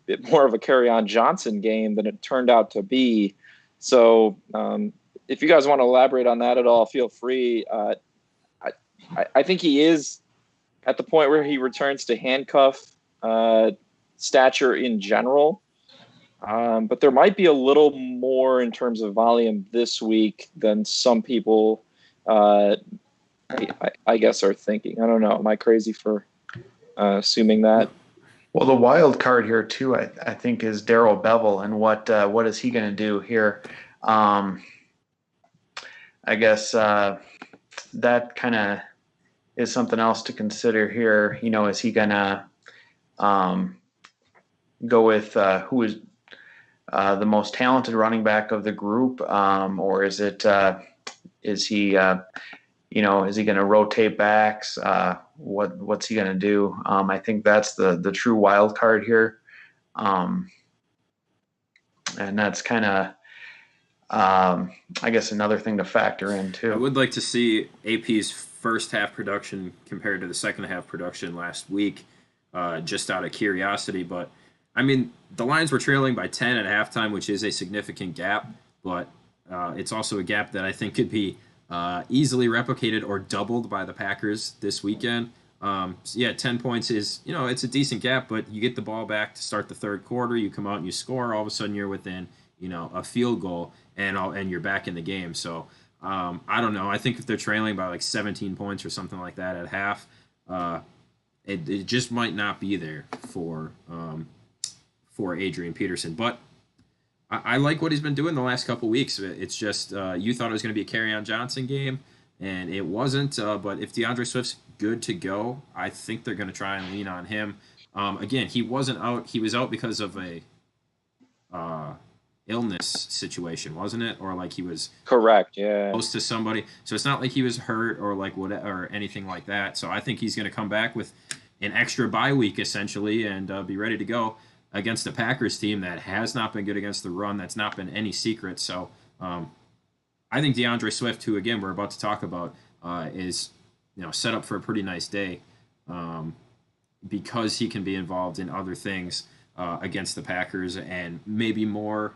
bit more of a Kerryon Johnson game than it turned out to be. So if you guys want to elaborate on that at all, feel free. I think he is at the point where he returns to handcuff stature in general. But there might be a little more in terms of volume this week than some people, I guess, are thinking. I don't know. Am I crazy for assuming that? Well, the wild card here too, I think, is Darrell Bevel, and what is he going to do here? I guess that kind of is something else to consider here. You know, is he going to go with who is the most talented running back of the group, or is it is he is he going to rotate backs? What's he going to do? I think that's the true wild card here, and that's kind of I guess another thing to factor in too. I would like to see AP's first half production compared to the second half production last week, just out of curiosity. But I mean, the Lions were trailing by 10 at halftime, which is a significant gap, but it's also a gap that I think could be easily replicated or doubled by the Packers this weekend. So yeah, 10 points is, it's a decent gap, but you get the ball back to start the third quarter, you come out and you score, all of a sudden you're within, a field goal, and you're back in the game. So I don't know. I think if they're trailing by like 17 points or something like that at half, it just might not be there for Adrian Peterson. But I like what he's been doing the last couple weeks. It's just you thought it was going to be a Kerryon Johnson game, and it wasn't. But if DeAndre Swift's good to go, I think they're going to try and lean on him. Again, he wasn't out. He was out because of a illness situation, wasn't it? Or like he was correct, yeah, close to somebody. So it's not like he was hurt or like or anything like that. So I think he's going to come back with an extra bye week essentially and be ready to go against the Packers team that has not been good against the run. That's not been any secret. So I think DeAndre Swift, who again we're about to talk about, is set up for a pretty nice day because he can be involved in other things against the Packers and maybe more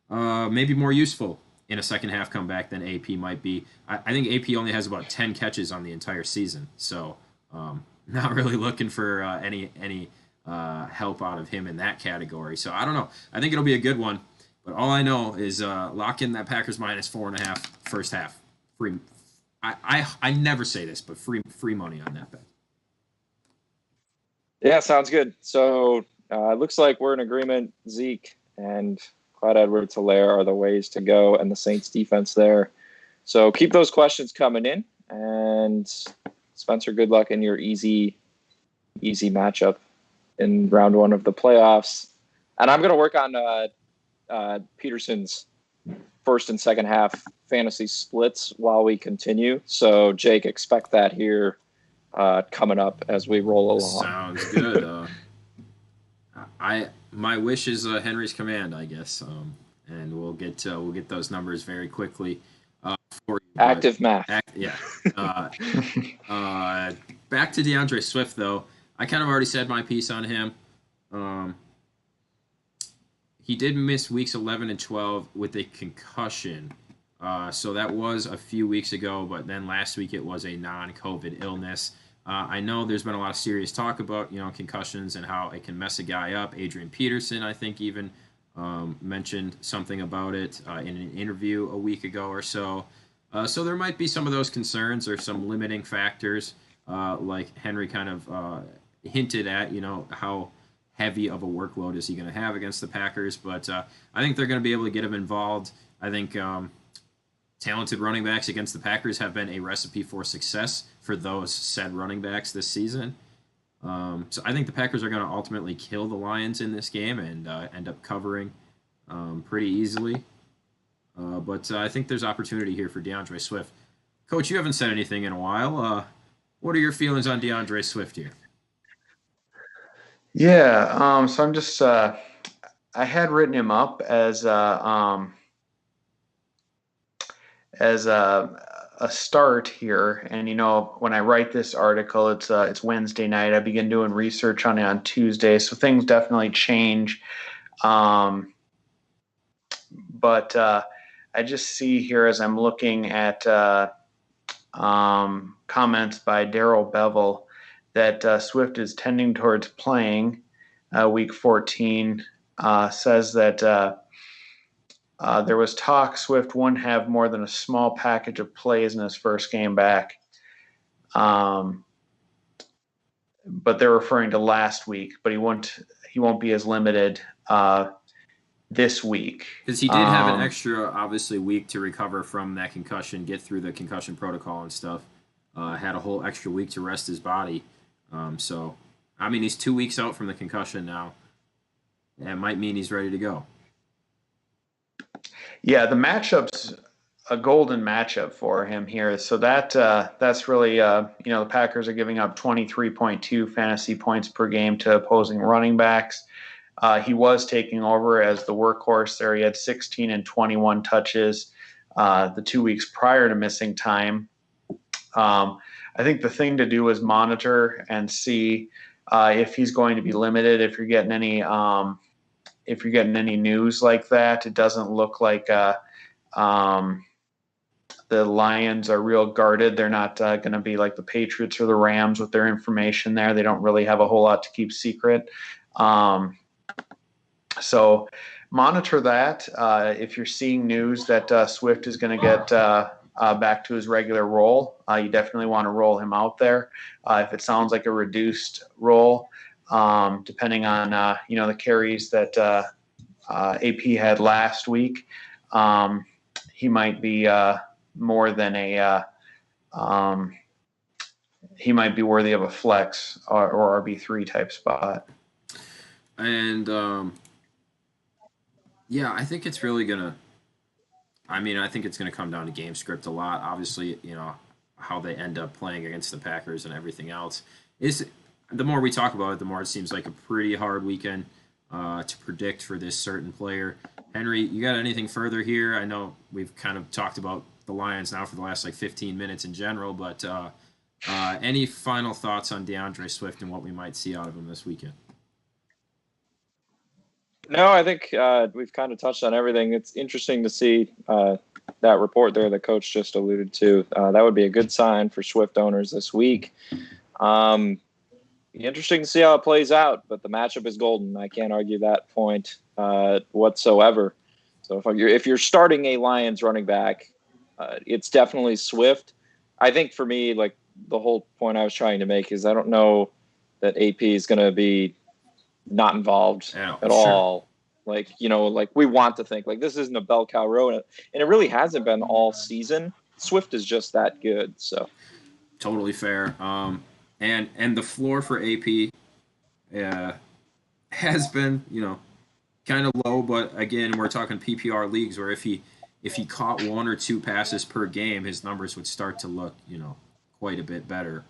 useful in a second half comeback than AP might be. I think AP only has about 10 catches on the entire season, so not really looking for any help out of him in that category. So I don't know. I think it'll be a good one. But all I know is lock in that Packers minus 4.5 first half. Free. I never say this, but free money on that bet. Yeah, sounds good. So it looks like we're in agreement. Zeke and Clyde Edwards-Helaire are the ways to go, and the Saints defense there. So keep those questions coming in. And Spencer, good luck in your easy matchup in round one of the playoffs. And I'm going to work on Peterson's first and second half fantasy splits while we continue. So, Jake, expect that here coming up as we roll along. Sounds good. My wish is Henry's command, I guess, and we'll get those numbers very quickly. For you, active math. Yeah. Back to DeAndre Swift, though. I kind of already said my piece on him. Um, he did miss weeks 11 and 12 with a concussion. So that was a few weeks ago, but then last week it was a non-COVID illness. I know there's been a lot of serious talk about concussions and how it can mess a guy up. Adrian Peterson, I think, even mentioned something about it in an interview a week ago or so. So there might be some of those concerns or some limiting factors, like Henry kind of hinted at. How heavy of a workload is he going to have against the Packers? But I think they're going to be able to get him involved. I think talented running backs against the Packers have been a recipe for success for those said running backs this season. So I think the Packers are going to ultimately kill the Lions in this game and end up covering pretty easily. But I think there's opportunity here for DeAndre Swift. Coach, you haven't said anything in a while. What are your feelings on DeAndre Swift here? Yeah, so I'm just I had written him up as a start here, and when I write this article, it's Wednesday night. I begin doing research on it on Tuesday, so things definitely change. But I just see here as I'm looking at comments by Daryl Bevel that Swift is tending towards playing week 14. Says that there was talk Swift wouldn't have more than a small package of plays in his first game back. But they're referring to last week, but he won't be as limited this week. Because he did have an extra, obviously, week to recover from that concussion, get through the concussion protocol and stuff. Had a whole extra week to rest his body. So, I mean, he's 2 weeks out from the concussion now. That might mean he's ready to go. Yeah, the matchup's a golden matchup for him here. So that's really the Packers are giving up 23.2 fantasy points per game to opposing running backs. He was taking over as the workhorse there. He had 16 and 21 touches the 2 weeks prior to missing time. I think the thing to do is monitor and see if he's going to be limited. If you're getting any news like that, it doesn't look like the Lions are real guarded. They're not going to be like the Patriots or the Rams with their information there. They don't really have a whole lot to keep secret. So monitor that. If you're seeing news that Swift is going to get back to his regular role, you definitely want to roll him out there. If it sounds like a reduced role, depending on the carries that AP had last week, he might be more than he might be worthy of a flex or RB3 type spot. And I think it's really gonna. I think it's gonna come down to game script a lot. Obviously, how they end up playing against the Packers and everything else is. The more we talk about it, the more it seems like a pretty hard weekend to predict for this certain player. Henry, you got anything further here? I know we've kind of talked about the Lions now for the last 15 minutes in general, but any final thoughts on DeAndre Swift and what we might see out of him this weekend? No, I think we've kind of touched on everything. It's interesting to see that report there the coach just alluded to. That would be a good sign for Swift owners this week. Interesting to see how it plays out, but the matchup is golden. I can't argue that point whatsoever. So if you're starting a Lions running back, it's definitely Swift. I think for me, the whole point I was trying to make is I don't know that AP is going to be not involved at all. We want to think this isn't a bell cow row, and it really hasn't been all season. Swift is just that good. So totally fair. And the floor for AP has been, kind of low, but again, we're talking PPR leagues where if he caught one or two passes per game, his numbers would start to look, quite a bit better.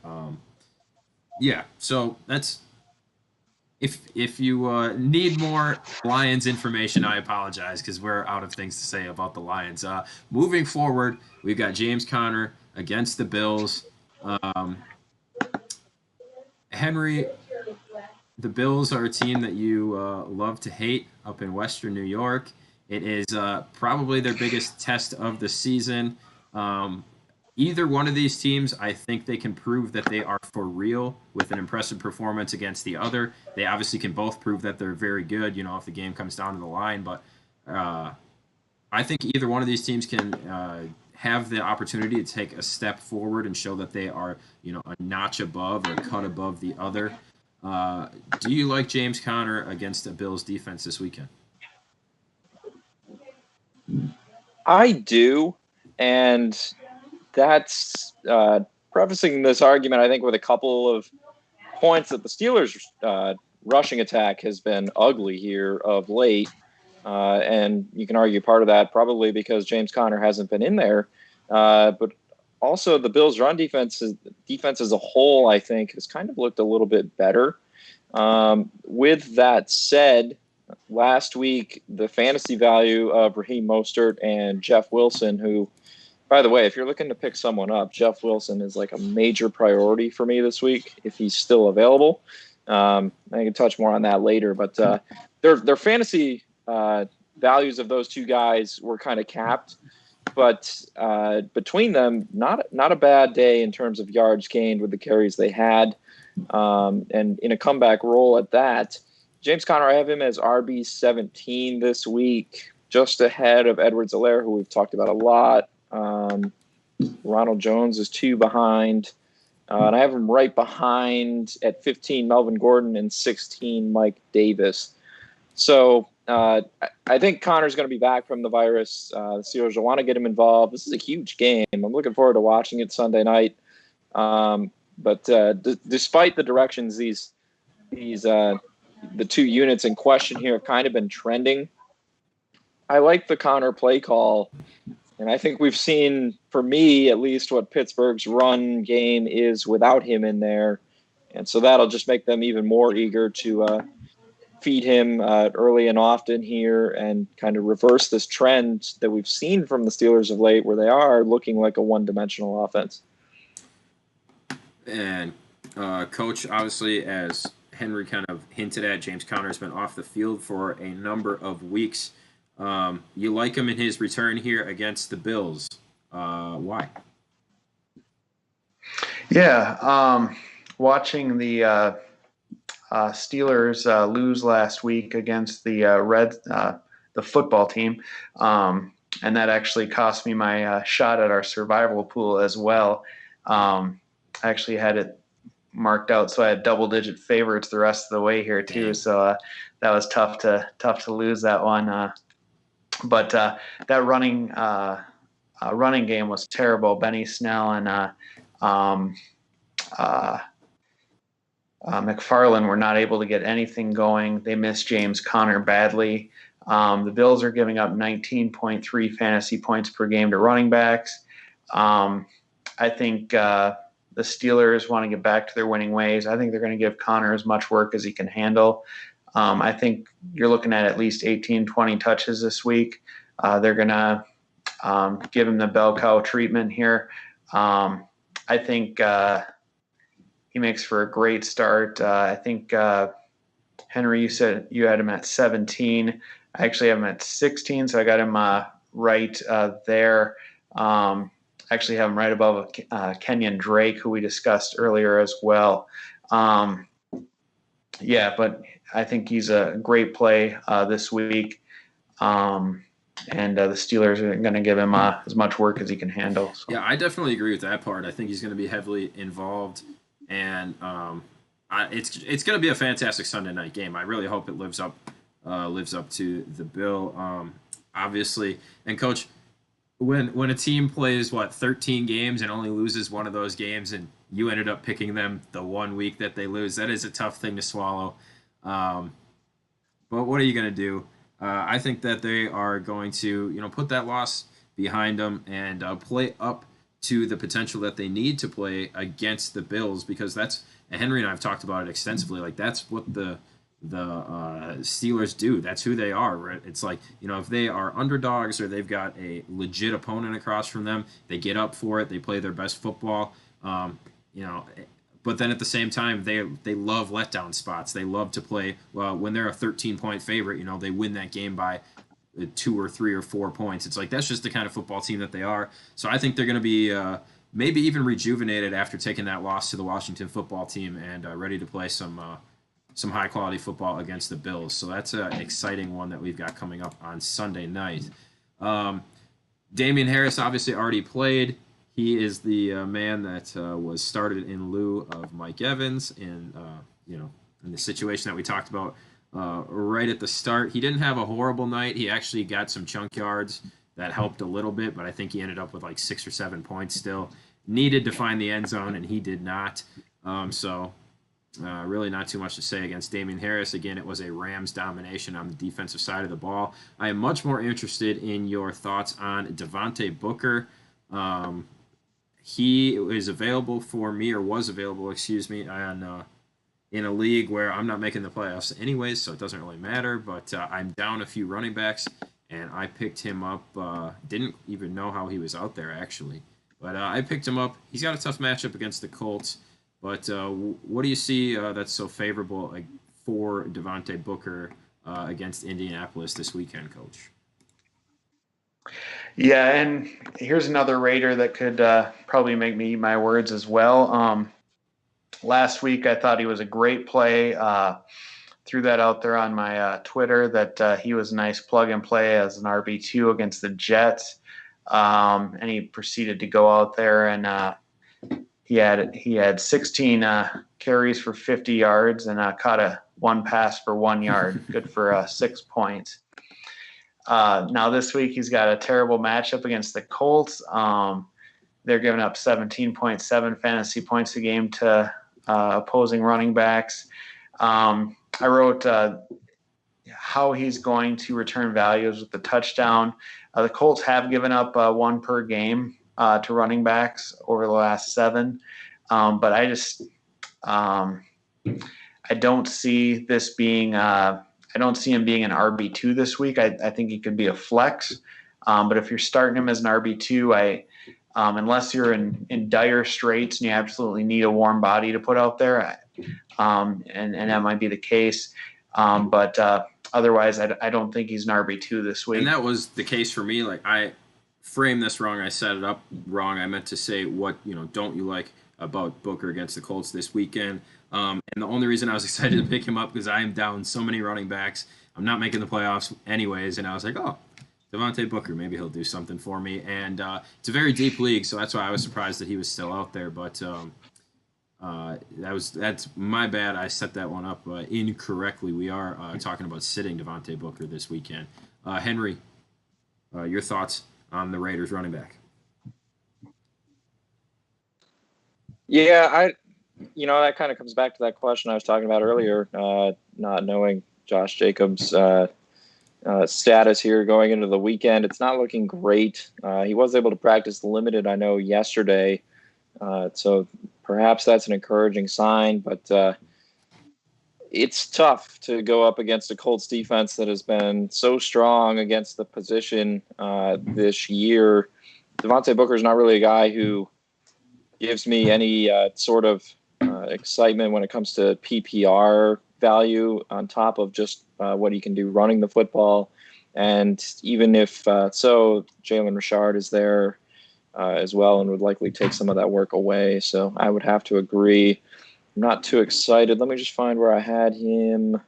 So that's if you need more Lions information, I apologize because we're out of things to say about the Lions. Moving forward, we've got James Conner against the Bills. Henry, the Bills are a team that you love to hate up in Western New York. It is probably their biggest test of the season. Um, Either one of these teams, I think they can prove that they are for real with an impressive performance against the other. They obviously can both prove that they're very good, if the game comes down to the line. But uh, I think either one of these teams can have the opportunity to take a step forward and show that they are, a notch above or a cut above the other. Uh, do you like James Conner against the Bills defense this weekend? I do, and that's prefacing this argument, I think, with a couple of points that the Steelers' rushing attack has been ugly here of late. And you can argue part of that probably because James Conner hasn't been in there. But also the Bills' run defense as a whole, I think, has kind of looked a little bit better. With that said, last week, the fantasy value of Raheem Mostert and Jeff Wilson, who, by the way, if you're looking to pick someone up, Jeff Wilson is like a major priority for me this week if he's still available. I can touch more on that later, but their fantasy values of those two guys were kind of capped. But between them, not a bad day in terms of yards gained with the carries they had, and in a comeback role at that. James Conner, I have him as RB17 this week, just ahead of Edwards-Helaire, who we've talked about a lot. Ronald Jones is 2 behind. And I have him right behind at 15, Melvin Gordon, and 16, Mike Davis. So I think Connor's going to be back from the virus. The Steelers will want to get him involved. This is a huge game. I'm looking forward to watching it Sunday night. But despite the directions these the two units in question here have kind of been trending, I like the Connor play call. And I think we've seen, for me at least, what Pittsburgh's run game is without him in there. And so that'll just make them even more eager to feed him early and often here and kind of reverse this trend that we've seen from the Steelers of late where they are looking like a one-dimensional offense. And Coach, obviously, as Henry kind of hinted at, James Conner has been off the field for a number of weeks. You like him in his return here against the Bills. Why? Yeah, watching the Steelers lose last week against the the football team, and that actually cost me my shot at our survival pool as well. I actually had it marked out, so I had double-digit favorites the rest of the way here too. So that was tough to lose that one. But that running game was terrible. Benny Snell and McFarland were not able to get anything going. They missed James Conner badly. The Bills are giving up 19.3 fantasy points per game to running backs. I think the Steelers want to get back to their winning ways. I think they're going to give Conner as much work as he can handle. I think you're looking at least 18, 20 touches this week. They're going to give him the bell cow treatment here. I think he makes for a great start. I think, Henry, you said you had him at 17. I actually have him at 16, so I got him right there. I actually have him right above Kenyon Drake, who we discussed earlier as well. Yeah, but I think he's a great play this week. And the Steelers are going to give him as much work as he can handle. So. Yeah, I definitely agree with that part. I think he's going to be heavily involved, and it's going to be a fantastic Sunday night game. I really hope it lives up to the bill. Obviously, and Coach, when a team plays 13 games and only loses one of those games, and you ended up picking them the 1 week that they lose, that is a tough thing to swallow. But what are you going to do? I think that they are going to, put that loss behind them and play up to the potential that they need to play against the Bills, because and Henry and I have talked about it extensively. Like, that's what the Steelers do. That's who they are. Right? It's like, if they are underdogs or they've got a legit opponent across from them, they get up for it. They play their best football. but then at the same time, they love letdown spots. They love to play well when they're a 13-point favorite. They win that game by 2 or 3 or 4 points. It's like that's just the kind of football team that they are. So I think they're going to be maybe even rejuvenated after taking that loss to the Washington football team and ready to play some high quality football against the Bills. So that's an exciting one that we've got coming up on Sunday night. Damian Harris obviously already played. He is the man that was started in lieu of Mike Evans in in the situation that we talked about right at the start. He didn't have a horrible night. He actually got some chunk yards that helped a little bit, but I think he ended up with like 6 or 7 points still. Needed to find the end zone, and he did not. Really not too much to say against Damian Harris. Again, it was a Rams domination on the defensive side of the ball. I am much more interested in your thoughts on Devontae Booker. He is available for me, or was available, excuse me, on in a league where I'm not making the playoffs anyways, so it doesn't really matter. But I'm down a few running backs, and I picked him up. Didn't even know how he was out there, actually. But I picked him up. He's got a tough matchup against the Colts. But what do you see that's so favorable for Devontae Booker against Indianapolis this weekend, Coach? Yeah, and here's another Raider that could probably make me eat my words as well. Last week, I thought he was a great play. Threw that out there on my Twitter that he was a nice plug and play as an RB2 against the Jets. And he proceeded to go out there and he had 16 carries for 50 yards and caught one pass for 1 yard. Good for 6 points. Now this week he's got a terrible matchup against the Colts. They're giving up 17.7 fantasy points a game to opposing running backs. I wrote how he's going to return values with the touchdown. The Colts have given up one per game to running backs over the last 7. But I just I don't see this being I don't see him being an RB2 this week. I think he could be a flex. But if you're starting him as an RB2, unless you're in dire straits and you absolutely need a warm body to put out there, and that might be the case. But otherwise, I don't think he's an RB2 this week. And that was the case for me. Like I framed this wrong. I set it up wrong. I meant to say what don't you like about Booker against the Colts this weekend. And the only reason I was excited to pick him up because I am down so many running backs. I'm not making the playoffs anyways, and I was like, oh, Devontae Booker, maybe he'll do something for me. And it's a very deep league, so that's why I was surprised that he was still out there. But that's my bad. I set that one up incorrectly. We are talking about sitting Devontae Booker this weekend. Henry, your thoughts on the Raiders running back? Yeah, that kind of comes back to that question I was talking about earlier, not knowing Josh Jacobs' status here going into the weekend. It's not looking great. He was able to practice limited, I know, yesterday. So perhaps that's an encouraging sign, but it's tough to go up against a Colts defense that has been so strong against the position this year. Devontae Booker is not really a guy who gives me any sort of excitement when it comes to PPR value on top of just what he can do running the football. And even if Jalen Richard is there as well and would likely take some of that work away. So I would have to agree. I'm not too excited. Let me just find where I had him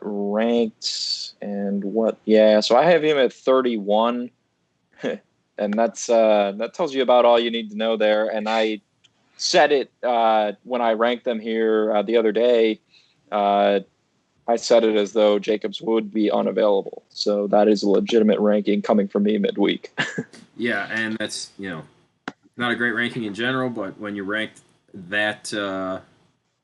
ranked and what. Yeah, so I have him at 31. And that tells you about all you need to know there. And I said it when I ranked them here the other day. I said it as though Jacobs would be unavailable. So that is a legitimate ranking coming from me midweek. Yeah, and that's not a great ranking in general, but when you're ranked when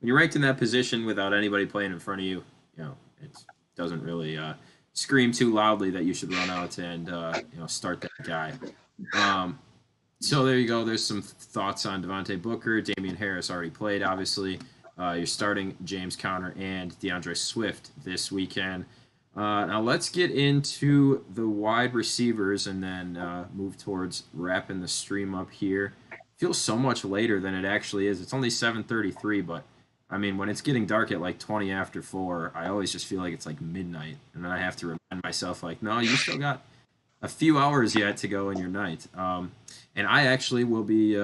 you're ranked in that position without anybody playing in front of you, it doesn't really scream too loudly that you should run out and start that guy. So there you go. There's some thoughts on Devontae Booker. Damian Harris already played, obviously. You're starting James Conner and DeAndre Swift this weekend. Now let's get into the wide receivers and then move towards wrapping the stream up here feels so much later than it actually is. It's only 7:33, but I mean, when it's getting dark at like 20 after 4, I always just feel like it's like midnight, and then I have to remind myself like, no, you still got a few hours yet to go in your night. And I actually will be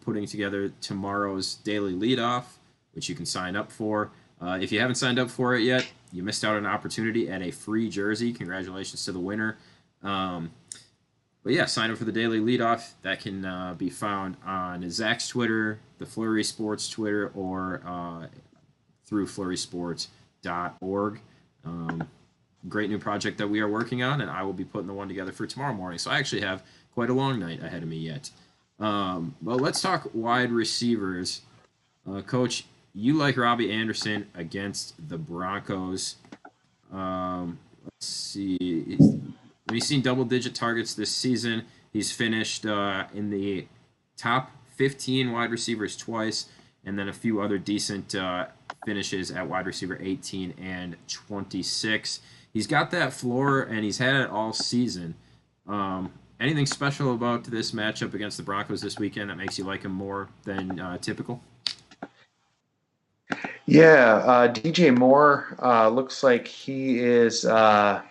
putting together tomorrow's daily leadoff, which you can sign up for. If you haven't signed up for it yet, you missed out on an opportunity at a free jersey. Congratulations to the winner. Um, but yeah, sign up for the daily leadoff. That can be found on Zach's Twitter, the Flurry Sports Twitter, or through flurrysports.org. Great new project that we are working on, and I will be putting the one together for tomorrow morning. So I actually have quite a long night ahead of me yet. But let's talk wide receivers. Coach, you like Robbie Anderson against the Broncos. Let's see. He's seen double-digit targets this season. He's finished in the top 15 wide receivers twice, and then a few other decent finishes at wide receiver 18 and 26. He's got that floor, and he's had it all season. Anything special about this matchup against the Broncos this weekend that makes you like him more than typical? Yeah, DJ Moore looks like he is. When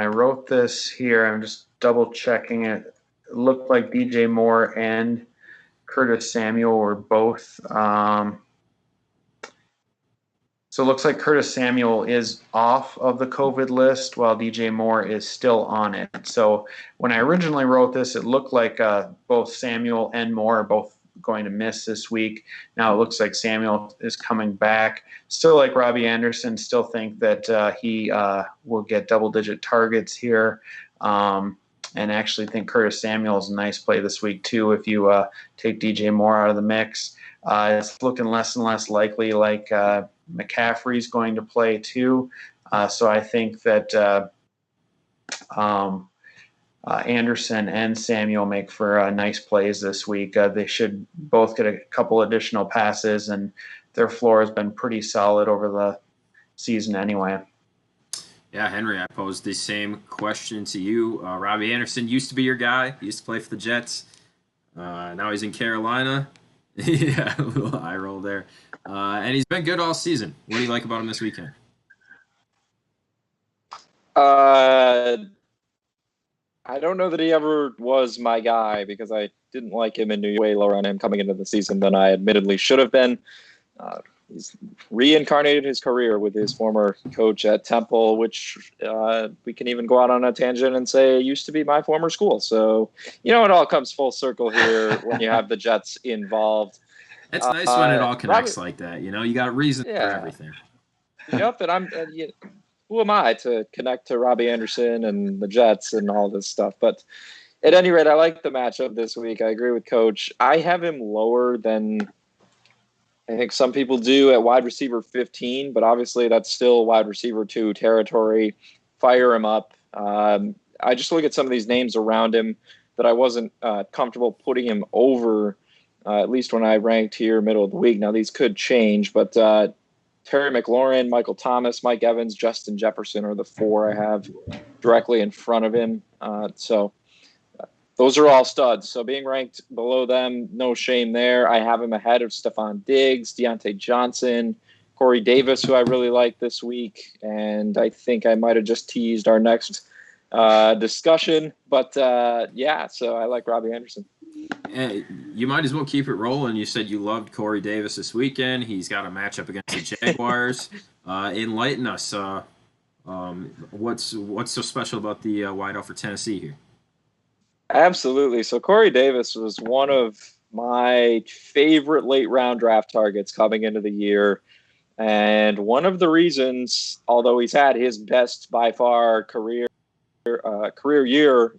I wrote this here, I'm just double checking it. It looked like DJ Moore and Curtis Samuel were both. So it looks like Curtis Samuel is off of the COVID list while DJ Moore is still on it. So when I originally wrote this, it looked like both Samuel and Moore are both going to miss this week. Now it looks like Samuel is coming back. Still like Robbie Anderson, still think that he will get double-digit targets here. And actually think Curtis Samuel is a nice play this week too if you take DJ Moore out of the mix. It's looking less and less likely like McCaffrey's going to play too. So I think that Anderson and Samuel make for nice plays this week. They should both get a couple additional passes, and their floor has been pretty solid over the season anyway. Yeah, Henry, I posed the same question to you. Robbie Anderson used to be your guy. He used to play for the Jets. Now he's in Carolina. Yeah, a little eye roll there. And he's been good all season. What do you like about him this weekend? I don't know that he ever was my guy because I didn't like him in New York, way lower on him coming into the season than I admittedly should have been. He's reincarnated his career with his former coach at Temple, which we can even go out on a tangent and say used to be my former school. So, it all comes full circle here when you have the Jets involved. It's nice when it all connects like that. You got a reason for everything. Yep, and who am I to connect to Robbie Anderson and the Jets and all this stuff? But at any rate, I like the matchup this week. I agree with Coach. I have him lower than I think some people do at wide receiver 15, but obviously that's still wide receiver 2 territory. Fire him up. I just look at some of these names around him that I wasn't comfortable putting him over, at least when I ranked here middle of the week. Now, these could change, but Terry McLaurin, Michael Thomas, Mike Evans, Justin Jefferson are the 4 I have directly in front of him. So those are all studs. So being ranked below them, no shame there. I have him ahead of Stephon Diggs, Deontay Johnson, Corey Davis, who I really like this week. And I think I might have just teased our next discussion. But, so I like Robbie Anderson. Hey, you might as well keep it rolling. You said you loved Corey Davis this weekend. He's got a matchup against the Jaguars. Enlighten us. What's so special about the wideout for Tennessee here? Absolutely. So Corey Davis was one of my favorite late round draft targets coming into the year. And one of the reasons, although he's had his best by far career year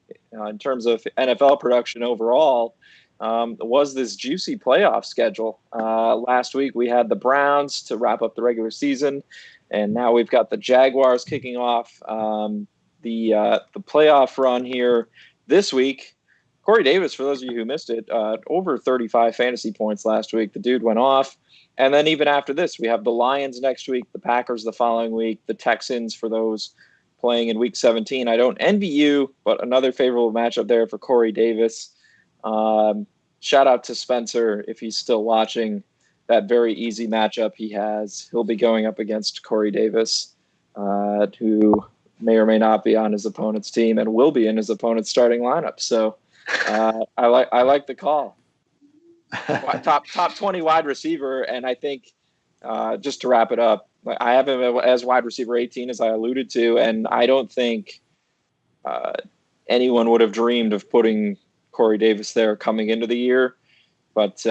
in terms of NFL production overall, was this juicy playoff schedule. Last week we had the Browns to wrap up the regular season, and now we've got the Jaguars kicking off the playoff run here this week. Corey Davis, for those of you who missed it, over 35 fantasy points last week. The dude went off. And then even after this, we have the Lions next week, the Packers the following week, the Texans for those playing in Week 17. I don't envy you, but another favorable matchup there for Corey Davis. Shout out to Spencer if he's still watching. That very easy matchup he has. He'll be going up against Corey Davis, who may or may not be on his opponent's team and will be in his opponent's starting lineup. So I like the call. top 20 wide receiver, and I think just to wrap it up, I have him as wide receiver 18, as I alluded to, and I don't think anyone would have dreamed of putting Corey Davis there coming into the year, but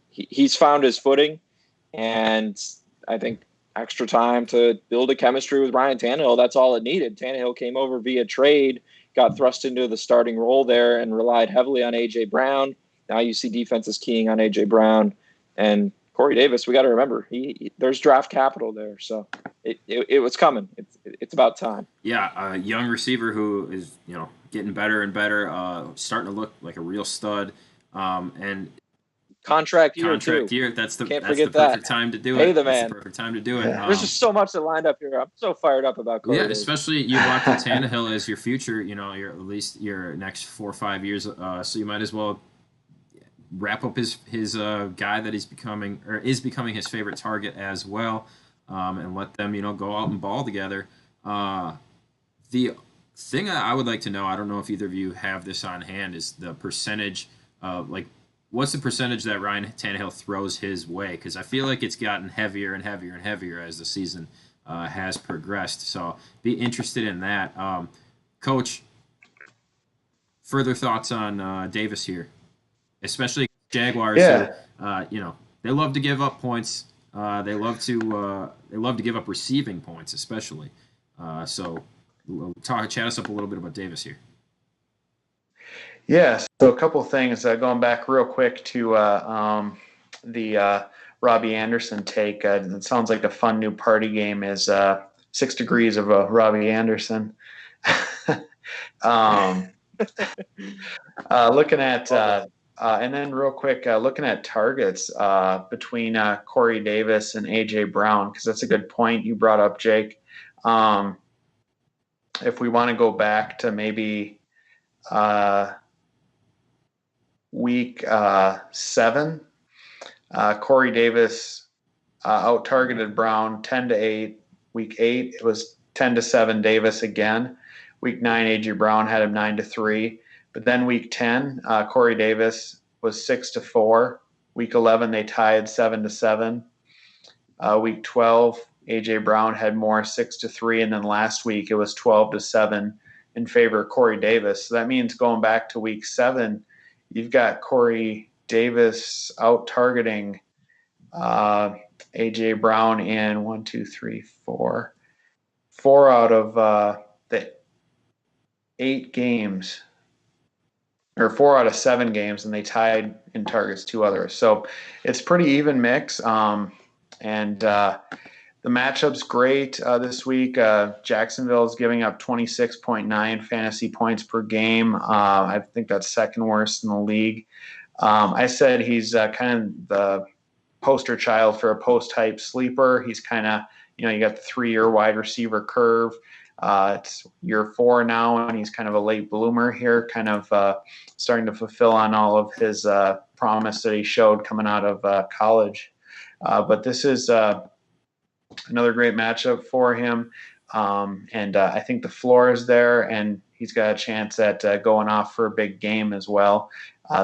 he's found his footing, and I think extra time to build a chemistry with Ryan Tannehill, that's all it needed. Tannehill came over via trade, got thrust into the starting role there, and relied heavily on A.J. Brown. Now you see defenses keying on A.J. Brown, and Corey Davis, we got to remember, there's draft capital there, so it was coming. It's about time. Yeah, a young receiver who is getting better and better, starting to look like a real stud, and contract year. That's the perfect time to do it. Pay the man. That's the perfect time to do it. Yeah. There's just so much that lined up here. I'm so fired up about Corey. Yeah, Davis. especially you locked in Tannehill as your future. Your at least your next 4 or 5 years. So you might as well wrap up his guy that he's becoming or is becoming his favorite target as well, and let them go out and ball together. The thing I would like to know, I don't know if either of you have this on hand, is the percentage of what's the percentage that Ryan Tannehill throws his way? Because I feel like it's gotten heavier and heavier and heavier as the season has progressed. So be interested in that. Coach, further thoughts on Davis here, especially Jaguars. Yeah. Who, they love to give up points. They love to give up receiving points, especially. So chat us up a little bit about Davis here. Yeah, so a couple of things. Going back real quick to the Robbie Anderson take. It sounds like a fun new party game is 6 Degrees of Robbie Anderson. Looking at and then real quick, looking at targets between Corey Davis and A.J. Brown, because that's a good point you brought up, Jake. If we want to go back to maybe week 7, Corey Davis out-targeted Brown 10-8. Week 8, it was 10-7 Davis again. Week 9, A.J. Brown had him 9-3. But then week 10, Corey Davis was 6-4. Week 11, they tied 7-7. Week 12, A.J. Brown had more, 6-3. And then last week, it was 12-7 in favor of Corey Davis. So that means going back to week 7, you've got Corey Davis out targeting A.J. Brown in 4 out of the 8 games, or 4 out of 7 games, and they tied in targets 2 others. So it's pretty even mix. And the matchup's great this week. Jacksonville is giving up 26.9 fantasy points per game. I think that's second worst in the league. I said he's kind of the poster child for a post-hype sleeper. He's kind of, you got the 3-year wide receiver curve. It's year 4 now, and he's kind of a late bloomer here, kind of starting to fulfill on all of his promise that he showed coming out of college. But this is another great matchup for him. And I think the floor is there, and he's got a chance at going off for a big game as well.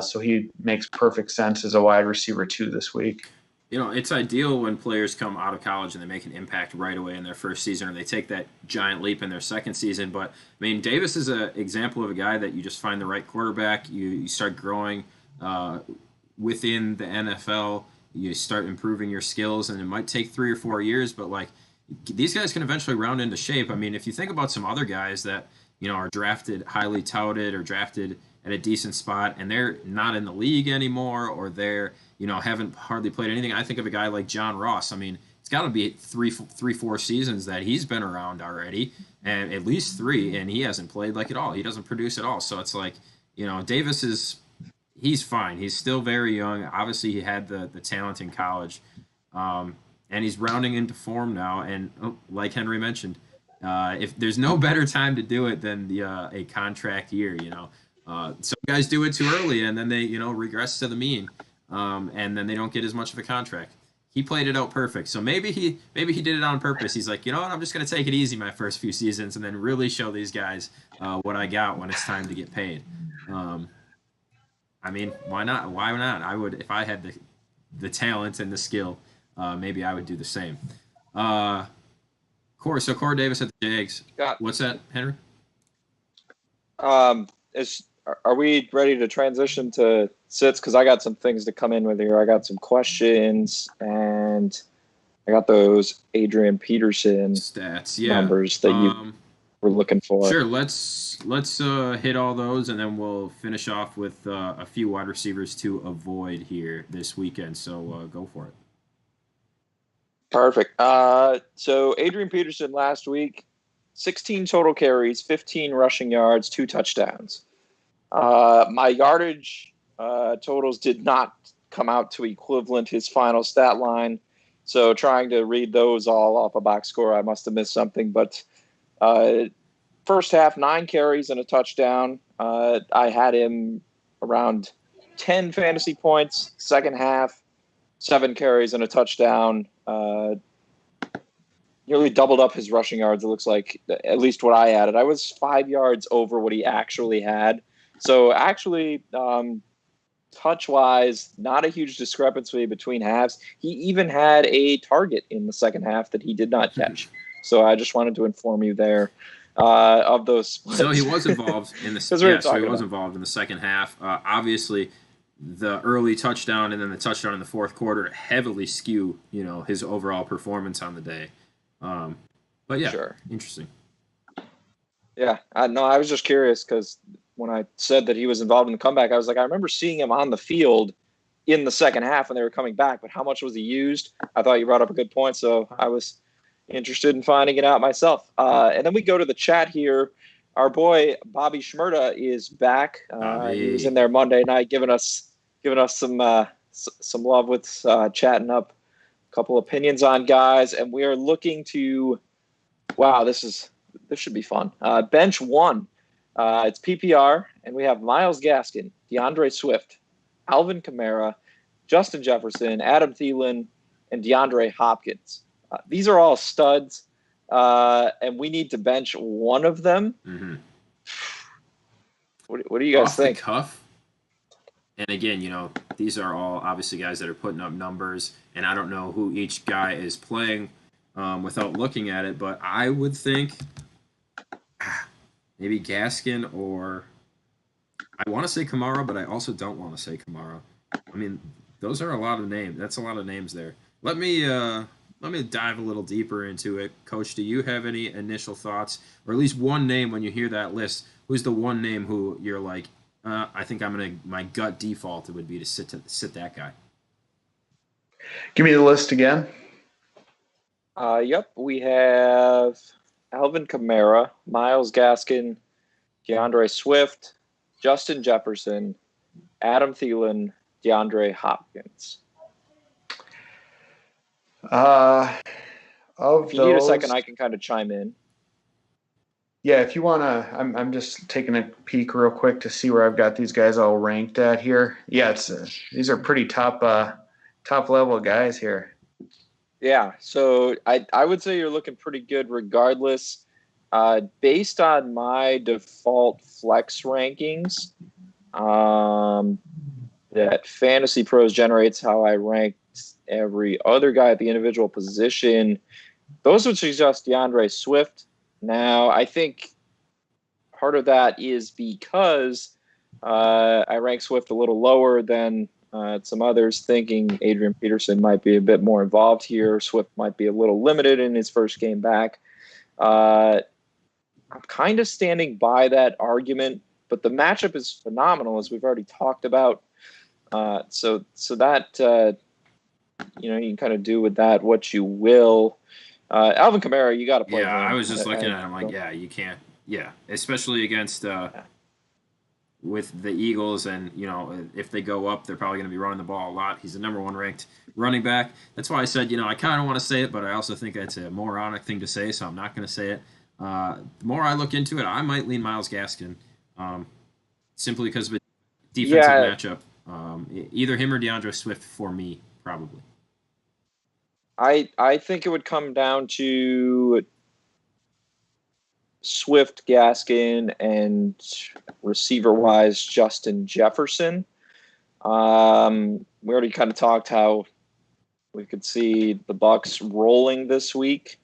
So he makes perfect sense as a wide receiver 2 this week. It's ideal when players come out of college and they make an impact right away in their first season, or they take that giant leap in their second season. But, Davis is an example of a guy that you just find the right quarterback. You start growing within the NFL. You start improving your skills, and it might take 3 or 4 years, but, these guys can eventually round into shape. If you think about some other guys that, are drafted, highly touted, or drafted at a decent spot, and they're not in the league anymore, or they're, haven't hardly played anything. I think of a guy like John Ross. It's got to be 3-4 seasons that he's been around already, and at least 3, and he hasn't played at all. He doesn't produce at all. So it's Davis he's fine. He's still very young. Obviously, he had the talent in college, and he's rounding into form now. And like Henry mentioned, if there's no better time to do it than a contract year, Some guys do it too early, and then they regress to the mean, and then they don't get as much of a contract. He played it out perfect. So maybe he did it on purpose. He's like, you know what, I'm just gonna take it easy my first few seasons, and then really show these guys what I got when it's time to get paid. Um, I mean, why not? Why not? I would if I had the talent and the skill. Maybe I would do the same. Corey Davis at the Jags. Got What's that, Henry? Are we ready to transition to sits? Because I got some things to come in with here. I got some questions, and I got those Adrian Peterson Stats, yeah. numbers that you were looking for. Sure, let's hit all those, and then we'll finish off with a few wide receivers to avoid here this weekend. So go for it. Perfect. So Adrian Peterson last week, 16 total carries, 15 rushing yards, 2 touchdowns. My yardage totals did not come out to equivalent his final stat line. So trying to read those all off a box score, I must have missed something. But first half, 9 carries and a touchdown. I had him around 10 fantasy points. Second half, 7 carries and a touchdown. Nearly doubled up his rushing yards, it looks like, at least what I added. I was 5 yards over what he actually had. So actually, touch-wise, not a huge discrepancy between halves. He even had a target in the second half that he did not catch. So I just wanted to inform you there of those splits. So he was involved in the involved in the second half. Obviously, the early touchdown and then the touchdown in the fourth quarter heavily skew, his overall performance on the day. But yeah, sure. Interesting. Yeah, I was just curious because when I said that he was involved in the comeback, I was like, I remember seeing him on the field in the second half when they were coming back, but how much was he used? I thought you brought up a good point, so I was interested in finding it out myself. And then we go to the chat here. Our boy Bobby Schmerda is back. He was in there Monday night, giving us some love with chatting up a couple opinions on guys, and we are looking to. Wow, this should be fun. Bench 1. It's PPR, and we have Myles Gaskin, DeAndre Swift, Alvin Kamara, Justin Jefferson, Adam Thielen, and DeAndre Hopkins. These are all studs, and we need to bench one of them. Mm-hmm. What do you guys think? Off the cuff? And again, these are all obviously guys that are putting up numbers, and I don't know who each guy is playing without looking at it, but I would think maybe Gaskin, or I want to say Kamara, but I also don't want to say Kamara. I mean, those are a lot of names. That's a lot of names there. Let me dive a little deeper into it. Coach, do you have any initial thoughts, or at least one name when you hear that list? Who's the one name who you're like, I think my gut default would be to sit that guy? Give me the list again. Yep, we have Alvin Kamara, Myles Gaskin, DeAndre Swift, Justin Jefferson, Adam Thielen, DeAndre Hopkins. If you need a second, I can kind of chime in. Yeah, if you want to, I'm just taking a peek real quick to see where I've got these guys all ranked at here. Yeah, these are pretty top level guys here. Yeah, so I would say you're looking pretty good regardless. Based on my default flex rankings, that Fantasy Pros generates how I ranked every other guy at the individual position. Those would suggest DeAndre Swift. Now, I think part of that is because I rank Swift a little lower than some others, thinking Adrian Peterson might be a bit more involved here. Swift might be a little limited in his first game back. I'm kind of standing by that argument, but the matchup is phenomenal, as we've already talked about. So that you can kind of do with that what you will. Alvin Kamara, you got to play. Yeah, him. I was just looking at him like, yeah, you can't. Yeah, especially against with the Eagles, and if they go up, they're probably going to be running the ball a lot. He's the number 1 ranked running back. That's why I said, I kind of want to say it, but I also think it's a moronic thing to say, so I'm not going to say it. The more I look into it, I might lean Myles Gaskin. simply because of a defensive Yeah, matchup. Either him or DeAndre Swift for me, probably. I think it would come down to Swift, Gaskin, and receiver wise Justin Jefferson. We already kind of talked how we could see the Bucks rolling this week.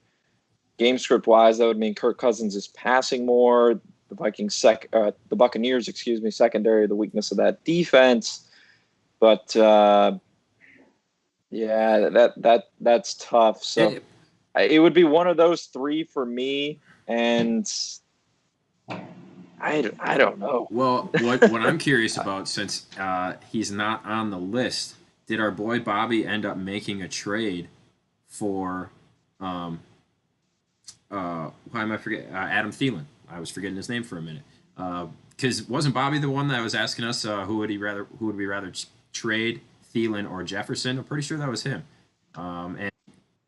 Game script wise, that would mean Kirk Cousins is passing more. The Buccaneers, secondary, the weakness of that defense. But yeah, that's tough. So it would be one of those three for me, and I don't know. Well, what I'm curious about, since he's not on the list, did our boy Bobby end up making a trade for why am I forgetting Adam Thielen? I was forgetting his name for a minute. Because wasn't Bobby the one that was asking us who would we rather trade, Thielen or Jefferson? I'm pretty sure that was him. And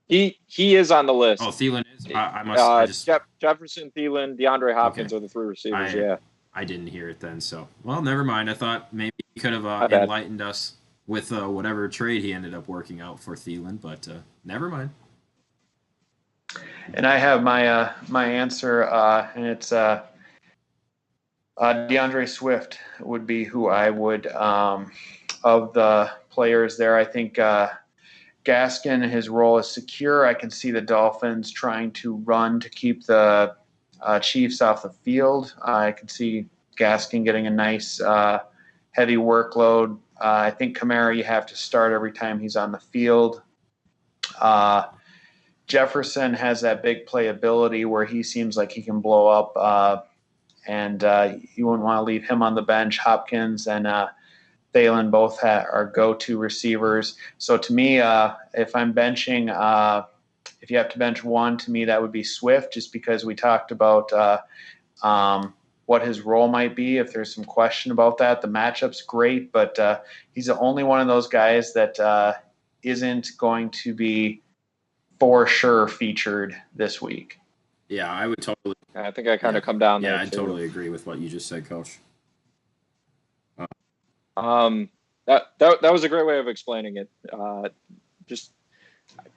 He is on the list. oh, Thielen is. I just Jefferson, Thielen, DeAndre Hopkins okay. are the three receivers. I didn't hear it then, so well, never mind. I thought maybe he could have enlightened us with whatever trade he ended up working out for Thielen, but never mind. And I have my answer, and it's DeAndre Swift would be who I would of the players there. I think Gaskin, his role is secure. I can see the Dolphins trying to run to keep the Chiefs off the field. I can see Gaskin getting a nice heavy workload. I think Kamara you have to start every time he's on the field. Jefferson has that big playability where he seems like he can blow up, and you wouldn't want to leave him on the bench. Hopkins and Thielen both are go-to receivers. So to me, if I'm benching, if you have to bench one, to me that would be Swift, just because we talked about what his role might be. If there's some question about that, the matchup's great, but he's the only one of those guys that isn't going to be for sure featured this week. Yeah, I would totally. I think I kind of come down there. Yeah, I totally agree with what you just said, Coach. That was a great way of explaining it.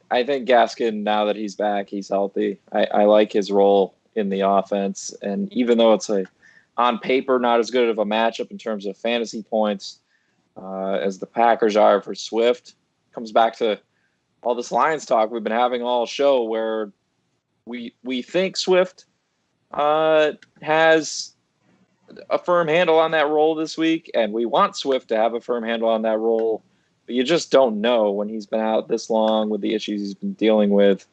I think Gaskin, now that he's back, he's healthy. I like his role in the offense, and even though it's on paper not as good of a matchup in terms of fantasy points as the Packers are for Swift, comes back to all this Lions talk we've been having all show, where we think Swift has a firm handle on that role this week, and we want Swift to have a firm handle on that role, but you just don't know when he's been out this long with the issues he's been dealing with.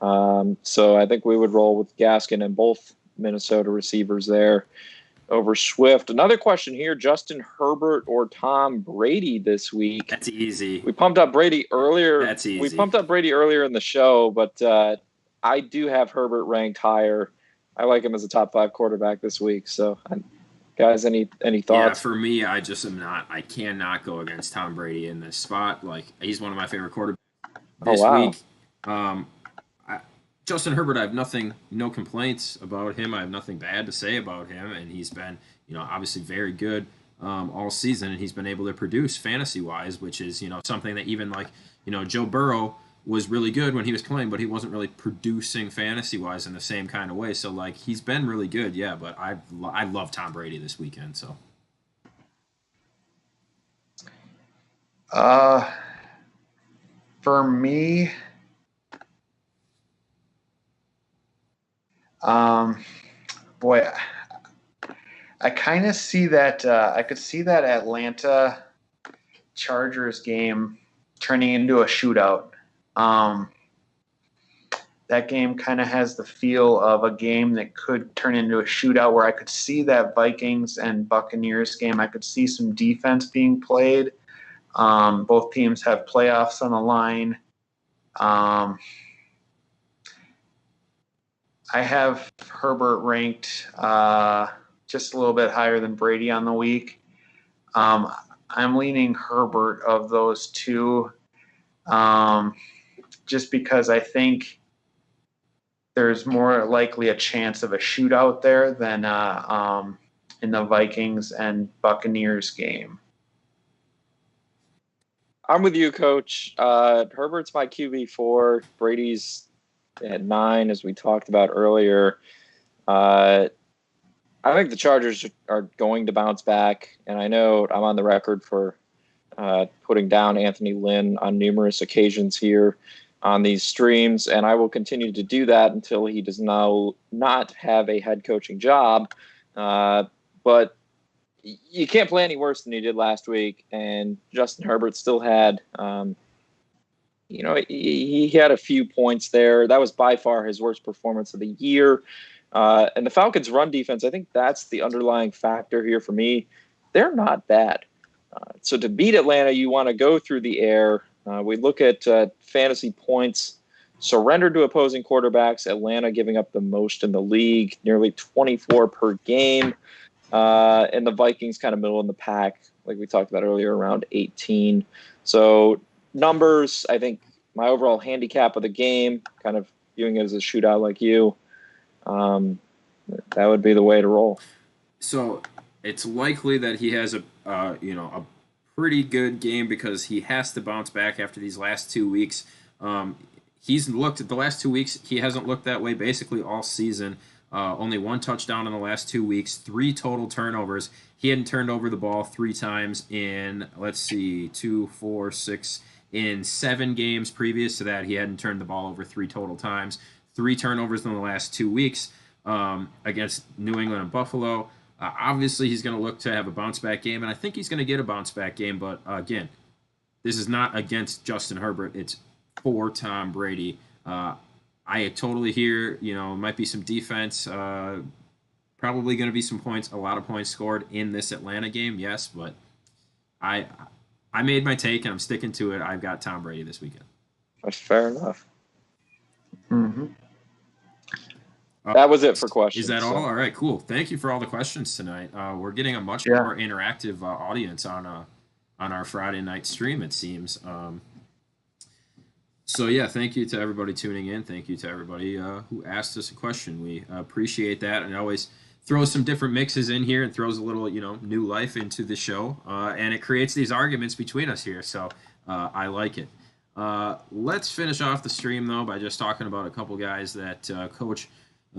So I think we would roll with Gaskin and both Minnesota receivers there over Swift. Another question here: Justin Herbert or Tom Brady this week? That's easy. We pumped up Brady earlier. That's easy. We pumped up Brady earlier in the show, but I do have Herbert ranked higher. I like him as a top 5 quarterback this week. So, guys, any thoughts? Yeah, for me, I just am not. I cannot go against Tom Brady in this spot. Like, he's one of my favorite quarterbacks this week. Justin Herbert, I have no complaints about him. I have nothing bad to say about him, and he's been, obviously very good all season, and he's been able to produce fantasy-wise, which is, something that even Joe Burrow was really good when he was playing, but he wasn't really producing fantasy-wise in the same kind of way. So, he's been really good, yeah, but I love Tom Brady this weekend, so. For me, boy, I kind of see that. I could see that Atlanta Chargers game turning into a shootout. That game kind of has the feel of a game that could turn into a shootout, where I could see that Vikings and Buccaneers game. I could see some defense being played. Both teams have playoffs on the line. I have Herbert ranked just a little bit higher than Brady on the week. I'm leaning Herbert of those two, just because I think there's more likely a chance of a shootout there than in the Vikings and Buccaneers game. I'm with you, Coach. Herbert's my QB4. Brady's at 9, as we talked about earlier. I think the Chargers are going to bounce back, and I know I'm on the record for putting down Anthony Lynn on numerous occasions here on these streams, and I will continue to do that until he does now not have a head coaching job. But you can't play any worse than he did last week, and Justin Herbert still had, he had a few points there. That was by far his worst performance of the year. And the Falcons' run defense, I think that's the underlying factor here for me. They're not bad. So to beat Atlanta, you want to go through the air. We look at fantasy points surrendered to opposing quarterbacks. Atlanta giving up the most in the league, nearly 24 per game. And the Vikings kind of middle in the pack, like we talked about earlier, around 18. So numbers, I think my overall handicap of the game, kind of viewing it as a shootout like you, that would be the way to roll. So it's likely that he has a pretty good game because he has to bounce back after these last 2 weeks. He's looked at the last 2 weeks. He hasn't looked that way basically all season. Only 1 touchdown in the last 2 weeks, 3 total turnovers. He hadn't turned over the ball 3 times in, 2, 4, 6, in 7 games previous to that. He hadn't turned the ball over 3 total times. 3 turnovers in the last 2 weeks against New England and Buffalo. Obviously, he's going to look to have a bounce-back game, and I think he's going to get a bounce-back game. But, again, this is not against Justin Herbert. It's for Tom Brady. I totally hear, might be some defense, probably going to be some points, a lot of points scored in this Atlanta game, yes, but I made my take, and I'm sticking to it. I've got Tom Brady this weekend. That's fair enough. Mm-hmm. That was it for questions. Is that all? All right, cool. Thank you for all the questions tonight. We're getting a much more interactive audience on our Friday night stream, it seems. So, yeah, thank you to everybody tuning in. Thank you to everybody who asked us a question. We appreciate that, and always throws some different mixes in here and throws a little, new life into the show, and it creates these arguments between us here, so I like it. Let's finish off the stream, though, by just talking about a couple guys that Coach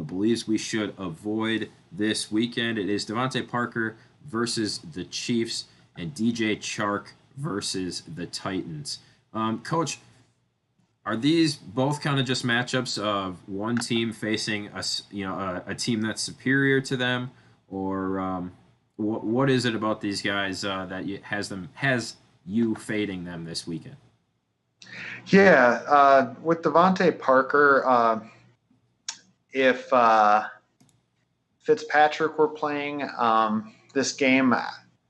believes we should avoid this weekend. It is Devontae Parker versus the Chiefs and DJ Chark versus the Titans. Coach, are these both kind of just matchups of one team facing a team that's superior to them, or what is it about these guys that has you fading them this weekend? Yeah, with Devontae Parker, if Fitzpatrick were playing this game,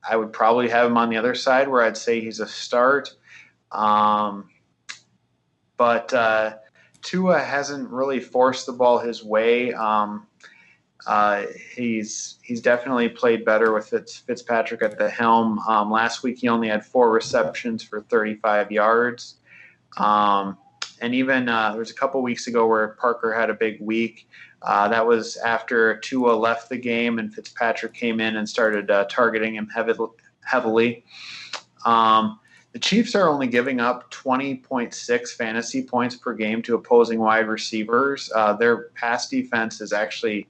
I would probably have him on the other side where I'd say he's a start. But Tua hasn't really forced the ball his way. He's definitely played better with Fitzpatrick at the helm. Last week he only had 4 receptions for 35 yards. And even there was a couple weeks ago where Parker had a big week. That was after Tua left the game and Fitzpatrick came in and started targeting him heavily. The Chiefs are only giving up 20.6 fantasy points per game to opposing wide receivers. Their pass defense is actually,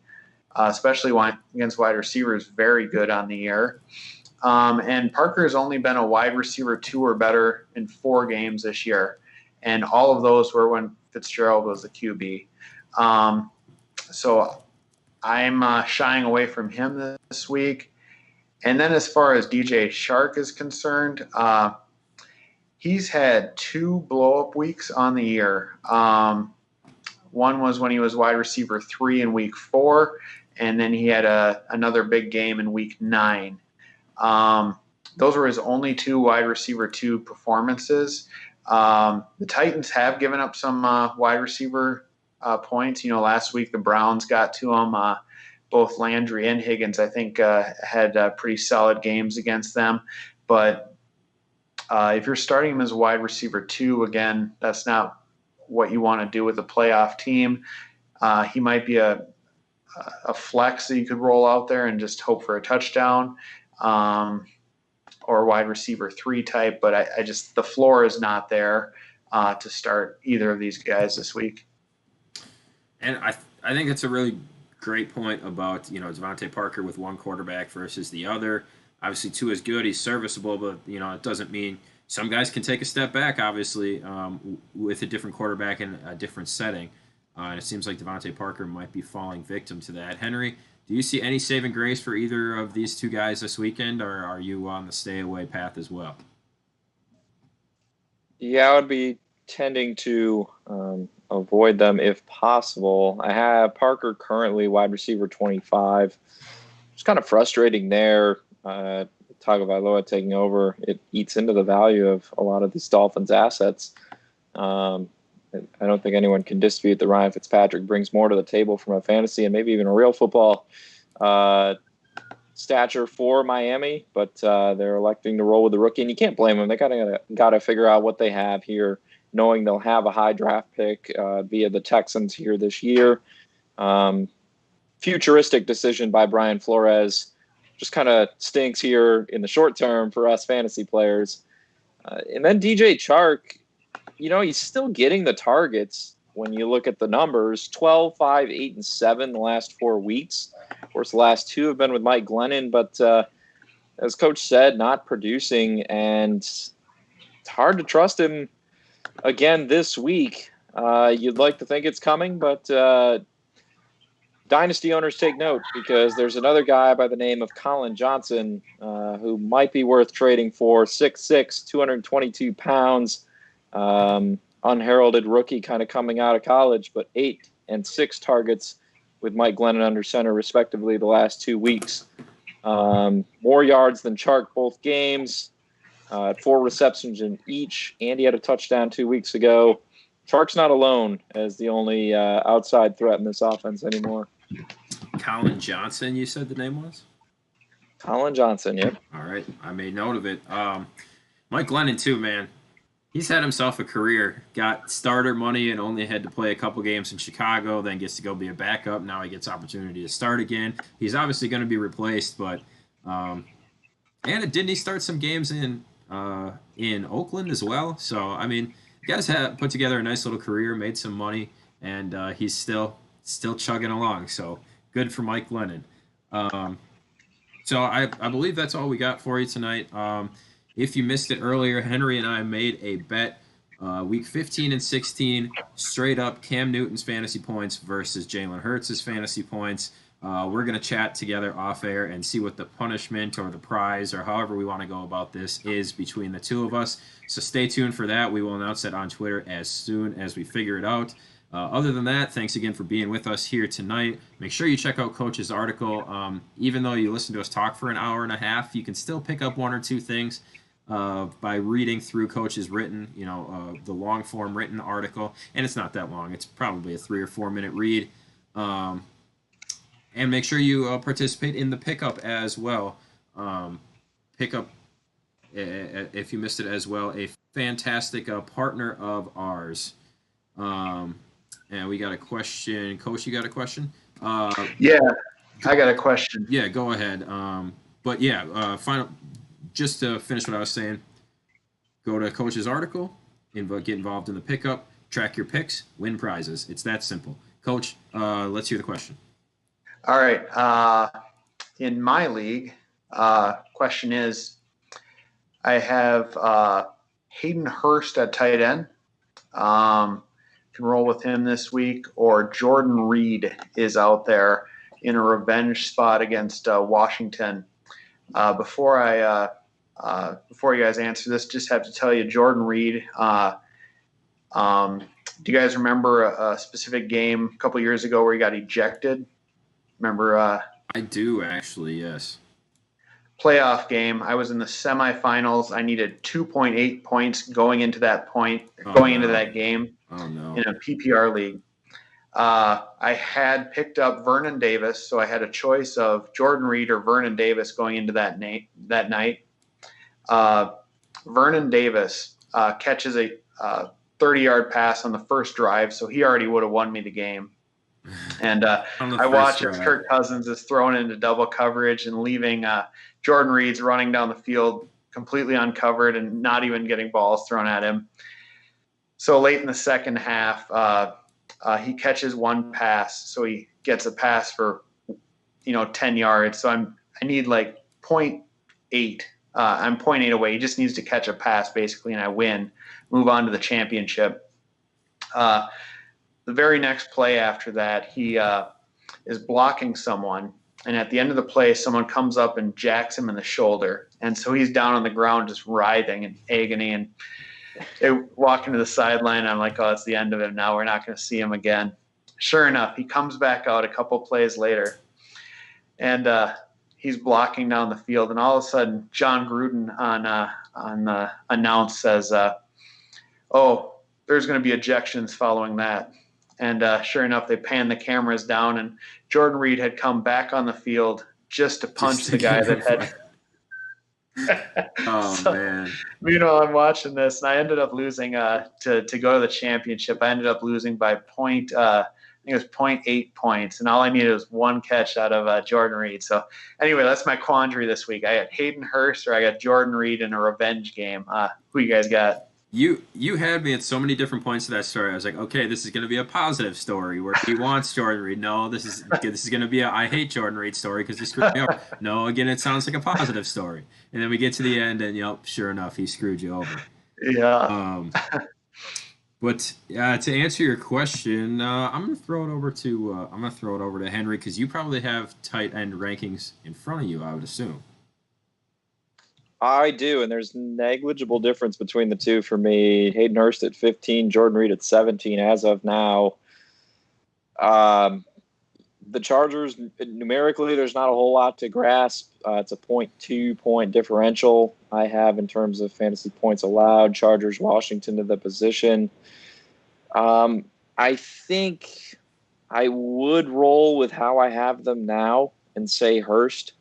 especially against wide receivers, very good on the air. And Parker has only been a wide receiver 2 or better in 4 games this year. And all of those were when Fitzgerald was the QB. So I'm shying away from him this week. And then as far as DJ Chark is concerned, he's had 2 blow-up weeks on the year. One was when he was wide receiver 3 in week 4, and then he had another big game in week 9. Those were his only 2 wide receiver 2 performances. The Titans have given up some wide receiver points. Last week the Browns got to him. Both Landry and Higgins, I think, had pretty solid games against them. But if you're starting him as a wide receiver 2, again, that's not what you want to do with a playoff team. He might be a a flex that you could roll out there and just hope for a touchdown, or wide receiver 3 type. But I just, the floor is not there to start either of these guys this week. And I think it's a really great point about Devontae Parker with one quarterback versus the other. Obviously, Tua is good; he's serviceable, but it doesn't mean some guys can take a step back. Obviously, with a different quarterback in a different setting, and it seems like Devontae Parker might be falling victim to that. Henry, do you see any saving grace for either of these two guys this weekend, or are you on the stay away path as well? Yeah, I would be tending to avoid them if possible. I have Parker currently wide receiver 25. It's kind of frustrating there. Tagovailoa taking over, it eats into the value of a lot of these Dolphins assets. I don't think anyone can dispute that Ryan Fitzpatrick brings more to the table from a fantasy and maybe even a real football stature for Miami, but they're electing to roll with the rookie, and you can't blame them. They got to figure out what they have here, knowing they'll have a high draft pick via the Texans here this year. Futuristic decision by Brian Flores. Just kind of stinks here in the short term for us fantasy players. And then DJ Chark, he's still getting the targets when you look at the numbers. 12, 5, 8, and 7 the last 4 weeks. Of course, the last 2 have been with Mike Glennon, but as Coach said, not producing, and it's hard to trust him again this week. You'd like to think it's coming, but dynasty owners take note, because there's another guy by the name of Colin Johnson who might be worth trading for. 6'6", 222 pounds, unheralded rookie kind of coming out of college, but 8 and 6 targets with Mike Glennon under center, respectively, the last 2 weeks. More yards than Chark both games, 4 receptions in each. Andy had a touchdown 2 weeks ago. Chark's not alone as the only outside threat in this offense anymore. Colin Johnson, you said the name was? Colin Johnson, yep. All right, I made note of it. Mike Glennon, too, man. He's had himself a career. Got starter money and only had to play a couple games in Chicago, then gets to go be a backup. Now he gets opportunity to start again. He's obviously going to be replaced, but and didn't he start some games in Oakland as well? So, I mean, guys have put together a nice little career, made some money, and he's still chugging along. So good for Mike Glennon. So I believe that's all we got for you tonight. If you missed it earlier, Henry and I made a bet week 15 and 16, straight up Cam Newton's fantasy points versus Jalen Hurts' fantasy points. We're going to chat together off air and see what the punishment or the prize or however we want to go about this is between the two of us. So stay tuned for that. We will announce that on Twitter as soon as we figure it out. Other than that, thanks again for being with us here tonight. Make sure you check out Coach's article. Even though you listen to us talk for an hour and a half, you can still pick up 1 or 2 things by reading through Coach's written, the long form written article. And it's not that long. It's probably a 3 or 4 minute read. And make sure you participate in the pickup as well. Pickup, if you missed it as well, a fantastic partner of ours. And we got a question. Coach, you got a question? Yeah, I got a question. Yeah, go ahead. But yeah, final. Just to finish what I was saying, go to Coach's article, get involved in the pickup, track your picks, win prizes. It's that simple. Coach, let's hear the question. All right. In my league, question is, I have Hayden Hurst at tight end. Can roll with him this week, or Jordan Reed is out there in a revenge spot against Washington. Before you guys answer this, just have to tell you, Jordan Reed. Do you guys remember a specific game a couple years ago where he got ejected? Remember? I do actually, yes. Playoff game. I was in the semifinals. I needed 2.8 points going into that game. Oh no! In a PPR league. I had picked up Vernon Davis, so I had a choice of Jordan Reed or Vernon Davis going into that night. Vernon Davis catches a 30-yard pass on the first drive, so he already would have won me the game. And On the I first watch as drive. Kirk Cousins is thrown into double coverage and leaving Jordan Reed's running down the field completely uncovered and not even getting balls thrown at him. So late in the second half, he catches one pass, so he gets a pass for 10 yards. So I need like 0.8. I'm 0.8 away. He just needs to catch a pass basically, and I win. Move on to the championship. The very next play after that, he is blocking someone, and at the end of the play, someone comes up and jacks him in the shoulder, and so he's down on the ground just writhing in agony. And they walk into the sideline. I'm like, oh, it's the end of him now. We're not going to see him again. Sure enough, he comes back out a couple plays later, and he's blocking down the field. And all of a sudden, John Gruden on the announce says, "Oh, there's going to be ejections following that." And sure enough, they pan the cameras down, and Jordan Reed had come back on the field just to punch the guy that had. Oh, man. I'm watching this, and I ended up losing to go to the championship. I ended up losing by I think it was 0.8 points, and all I needed was one catch out of Jordan Reed. So anyway, that's my quandary this week. I got Hayden Hurst or I got Jordan Reed in a revenge game. Who you guys got? You had me at so many different points of that story. I was like, okay, this is going to be a positive story where he wants Jordan Reed. No, this is going to be a I hate Jordan Reed story because he screwed me over. No, again, it sounds like a positive story. And then we get to the end, and sure enough, he screwed you over. Yeah. But to answer your question, I'm going to throw it over to Henry because you probably have tight end rankings in front of you, I would assume. I do, and there's negligible difference between the two for me. Hayden Hurst at 15, Jordan Reed at 17 as of now. The Chargers, numerically, there's not a whole lot to grasp. It's a 0.2 point differential I have in terms of fantasy points allowed. Chargers, Washington to the position. I think I would roll with how I have them now and say Hurst.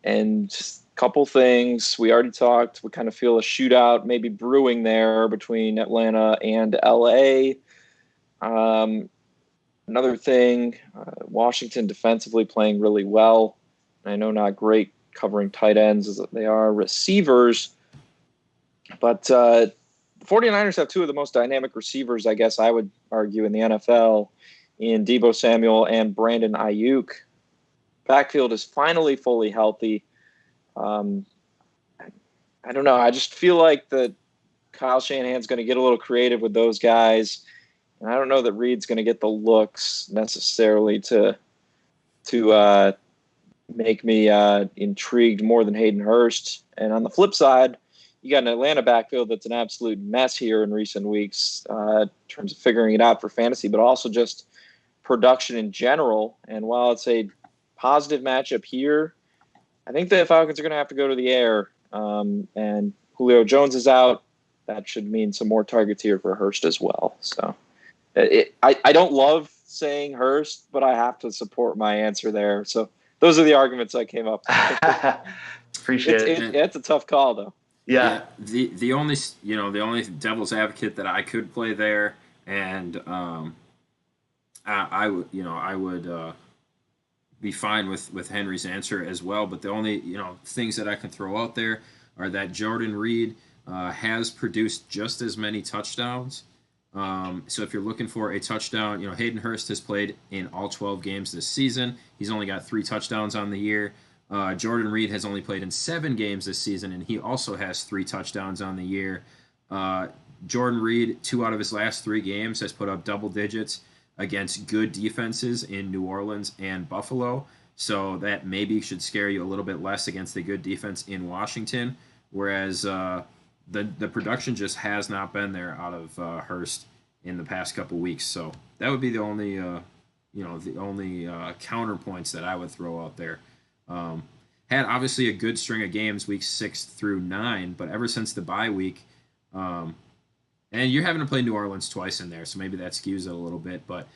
And just a couple things. We already talked. We kind of feel a shootout maybe brewing there between Atlanta and LA. Another thing, Washington defensively playing really well. I know not great covering tight ends as they are receivers. But the 49ers have two of the most dynamic receivers, I guess I would argue, in the NFL in Deebo Samuel and Brandon Ayuk. Backfield is finally fully healthy. I don't know. I just feel like that Kyle Shanahan's going to get a little creative with those guys. And I don't know that Reed's going to get the looks necessarily to make me intrigued more than Hayden Hurst. And on the flip side, you got an Atlanta backfield that's an absolute mess here in recent weeks in terms of figuring it out for fantasy, but also just production in general. And while it's a positive matchup here, I think the Falcons are going to have to go to the air. And Julio Jones is out. That should mean some more targets here for Hurst as well. So I don't love saying Hurst, but I have to support my answer there. So those are the arguments I came up with. Appreciate it. It's a tough call, though. Yeah. The only devil's advocate that I could play there, and I would be fine with Henry's answer as well. But the only things that I can throw out there are that Jordan Reed has produced just as many touchdowns. So if you're looking for a touchdown, Hayden Hurst has played in all 12 games this season. He's only got 3 touchdowns on the year. Jordan Reed has only played in 7 games this season, and he also has 3 touchdowns on the year. Jordan Reed, 2 out of his last 3 games, has put up double digits against good defenses in New Orleans and Buffalo. So that maybe should scare you a little bit less against the good defense in Washington, whereas the production just has not been there out of Hurst in the past couple weeks. So that would be the only counterpoints that I would throw out there. Had obviously a good string of games weeks 6 through 9, but ever since the bye week, and you're having to play New Orleans twice in there, so maybe that skews it a little bit. But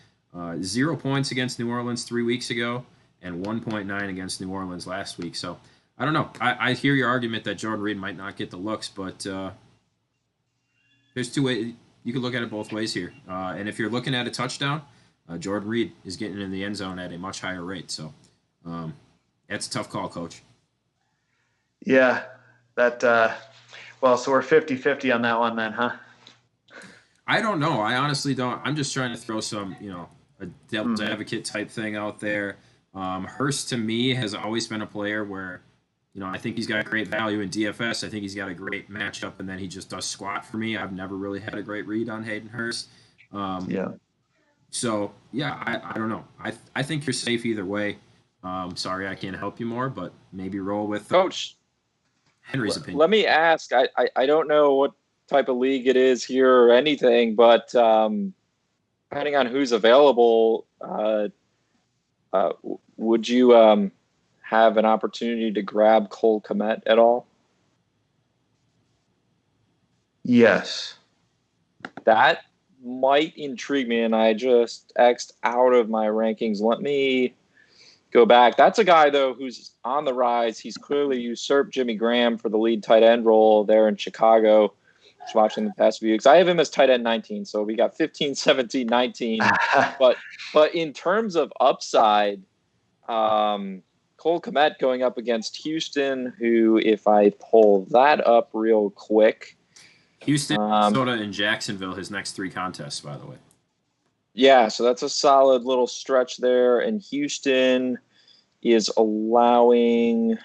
0 points against New Orleans 3 weeks ago, and 1.9 against New Orleans last week. So I don't know. I hear your argument that Jordan Reed might not get the looks, but there's 2 ways. you could look at it both ways here. And if you're looking at a touchdown, Jordan Reed is getting in the end zone at a much higher rate. So that's a tough call, Coach. Yeah, that. Well, so we're 50-50 on that one then, huh? I don't know. I honestly don't. I'm just trying to throw some, a devil's advocate type thing out there. Hurst to me has always been a player where, I think he's got great value in DFS. I think he's got a great matchup, and then he just does squat for me. I've never really had a great read on Hayden Hurst. Yeah. So yeah, I don't know. I think you're safe either way. Sorry, I can't help you more, but maybe roll with Coach. Henry's opinion. Let me ask. I don't know what type of league it is here or anything, but depending on who's available, would you have an opportunity to grab Cole Kmet at all? Yes. That might intrigue me, and I just X'd out of my rankings. Let me go back. That's a guy, though, who's on the rise. He's clearly usurped Jimmy Graham for the lead tight end role there in Chicago. Just watching the past few weeks. I have him as tight end 19, so we got 15, 17, 19. but in terms of upside, Cole Kmet going up against Houston, who, if I pull that up real quick. Houston, Minnesota, and Jacksonville, his next 3 contests, by the way. Yeah, so that's a solid little stretch there. And Houston is allowing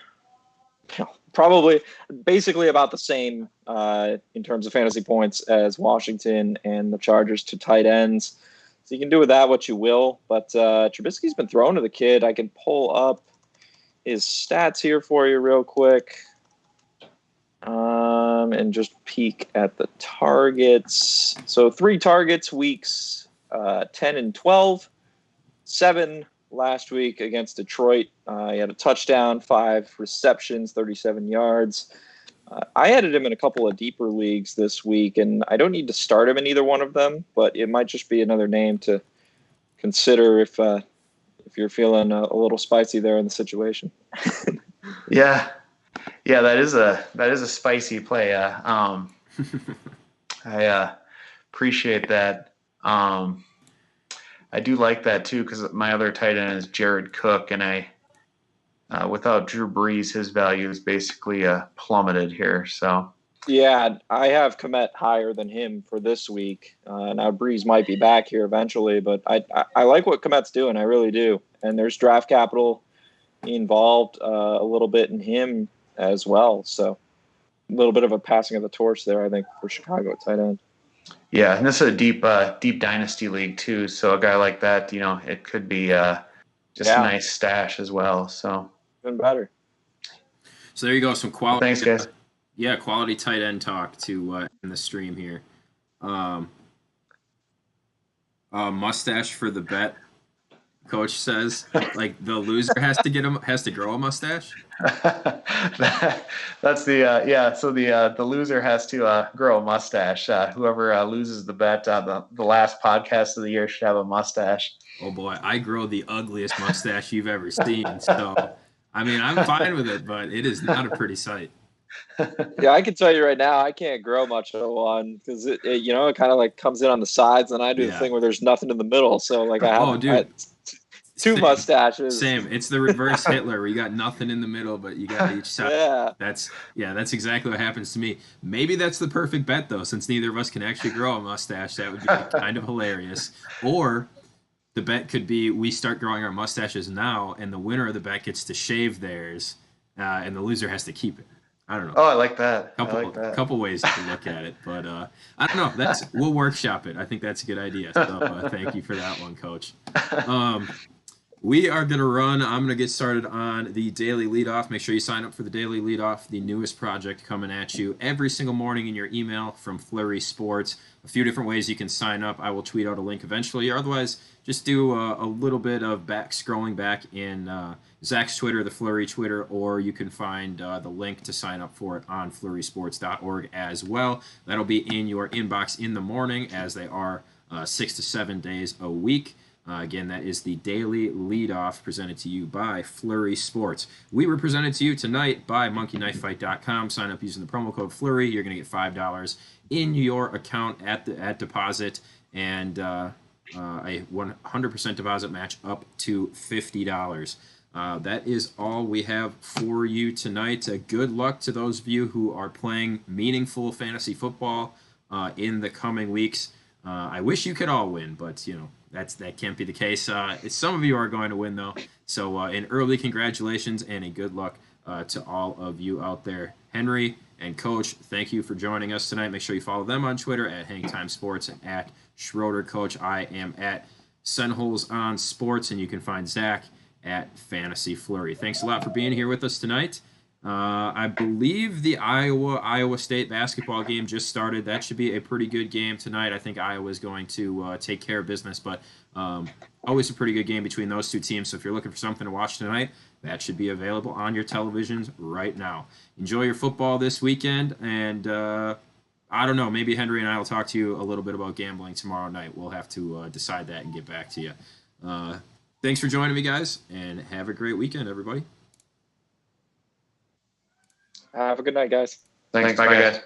probably basically about the same in terms of fantasy points as Washington and the Chargers to tight ends. So you can do with that what you will. But Trubisky's been thrown to the kid. I can pull up his stats here for you real quick. And just peek at the targets. So 3 targets weeks 10 and 12, 7 last week against Detroit. He had a touchdown, 5 receptions, 37 yards. I added him in a couple of deeper leagues this week, and I don't need to start him in either one of them, but it might just be another name to consider if you're feeling a little spicy there in the situation. Yeah, that is a spicy play. I appreciate that. I do like that too because my other tight end is Jared Cook, and without Drew Brees, his value is basically plummeted here. So yeah, I have Kmet higher than him for this week. Now Brees might be back here eventually, but I like what Kmet's doing. I really do. And there's draft capital involved a little bit in him as well. So a little bit of a passing of the torch there, I think, for Chicago at tight end. Yeah, and this is a deep dynasty league too. So a guy like that, it could be just a nice stash as well. So even better. So there you go, some quality. Thanks, guys. Quality tight end talk to in the stream here. Mustache for the bet. Coach says, like the loser has to grow a mustache. That's the So the loser has to grow a mustache. Whoever loses the bet, the last podcast of the year should have a mustache. Oh boy, I grow the ugliest mustache you've ever seen. So I mean, I'm fine with it, but it is not a pretty sight. Yeah, I can tell you right now, I can't grow much of one because it kind of like comes in on the sides, and I do the thing where there's nothing in the middle. So like I have two mustaches. Same. It's the reverse Hitler where you got nothing in the middle, but you got each side. That's exactly what happens to me. Maybe that's the perfect bet though, since neither of us can actually grow a mustache. That would be kind of hilarious. Or the bet could be we start growing our mustaches now, and the winner of the bet gets to shave theirs, and the loser has to keep it. I don't know. Oh, I like that. Couple ways to look at it, but I don't know. We'll workshop it. I think that's a good idea. So thank you for that one, Coach. We are going to run. I'm going to get started on the daily leadoff. Make sure you sign up for the daily leadoff, the newest project coming at you every single morning in your email from Flurry Sports. A few different ways you can sign up. I will tweet out a link eventually. Or otherwise, just do a little bit of scrolling back in Zach's Twitter, the Flurry Twitter, or you can find the link to sign up for it on flurrysports.org as well. That'll be in your inbox in the morning, as they are 6 to 7 days a week. Again, that is the Daily Leadoff presented to you by Flurry Sports. We were presented to you tonight by MonkeyKnifeFight.com. Sign up using the promo code Flurry. You're going to get $5 in your account at deposit, and a 100% deposit match up to $50. That is all we have for you tonight. Good luck to those of you who are playing meaningful fantasy football in the coming weeks. I wish you could all win, but that can't be the case. Some of you are going to win though. So an early congratulations and a good luck to all of you out there. Henry and Coach, thank you for joining us tonight. Make sure you follow them on Twitter at HangTimeSports and at Schroeder Coach. I am at Senholes on Sports, and you can find Zach at Fantasy Flurry. Thanks a lot for being here with us tonight. I believe the Iowa State basketball game just started. That should be a pretty good game tonight. I think Iowa is going to take care of business, but always a pretty good game between those two teams. So if you're looking for something to watch tonight, that should be available on your televisions right now. Enjoy your football this weekend, and I don't know, maybe Henry and I will talk to you a little bit about gambling tomorrow night. We'll have to decide that and get back to you. Thanks for joining me, guys, and have a great weekend, everybody. Have a good night, guys. Thanks. Bye, guys.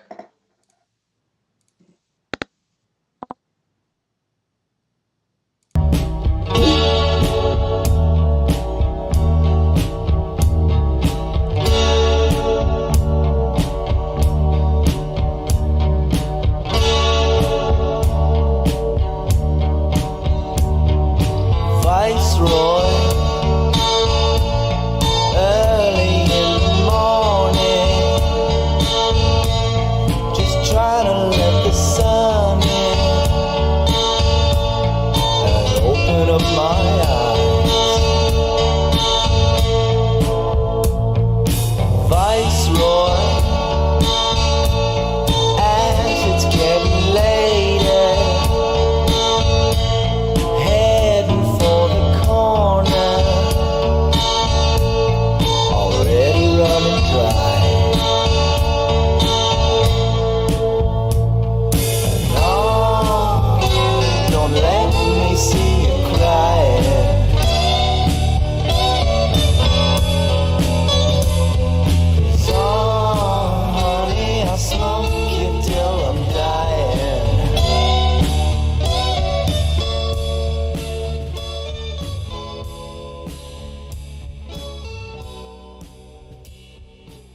Of my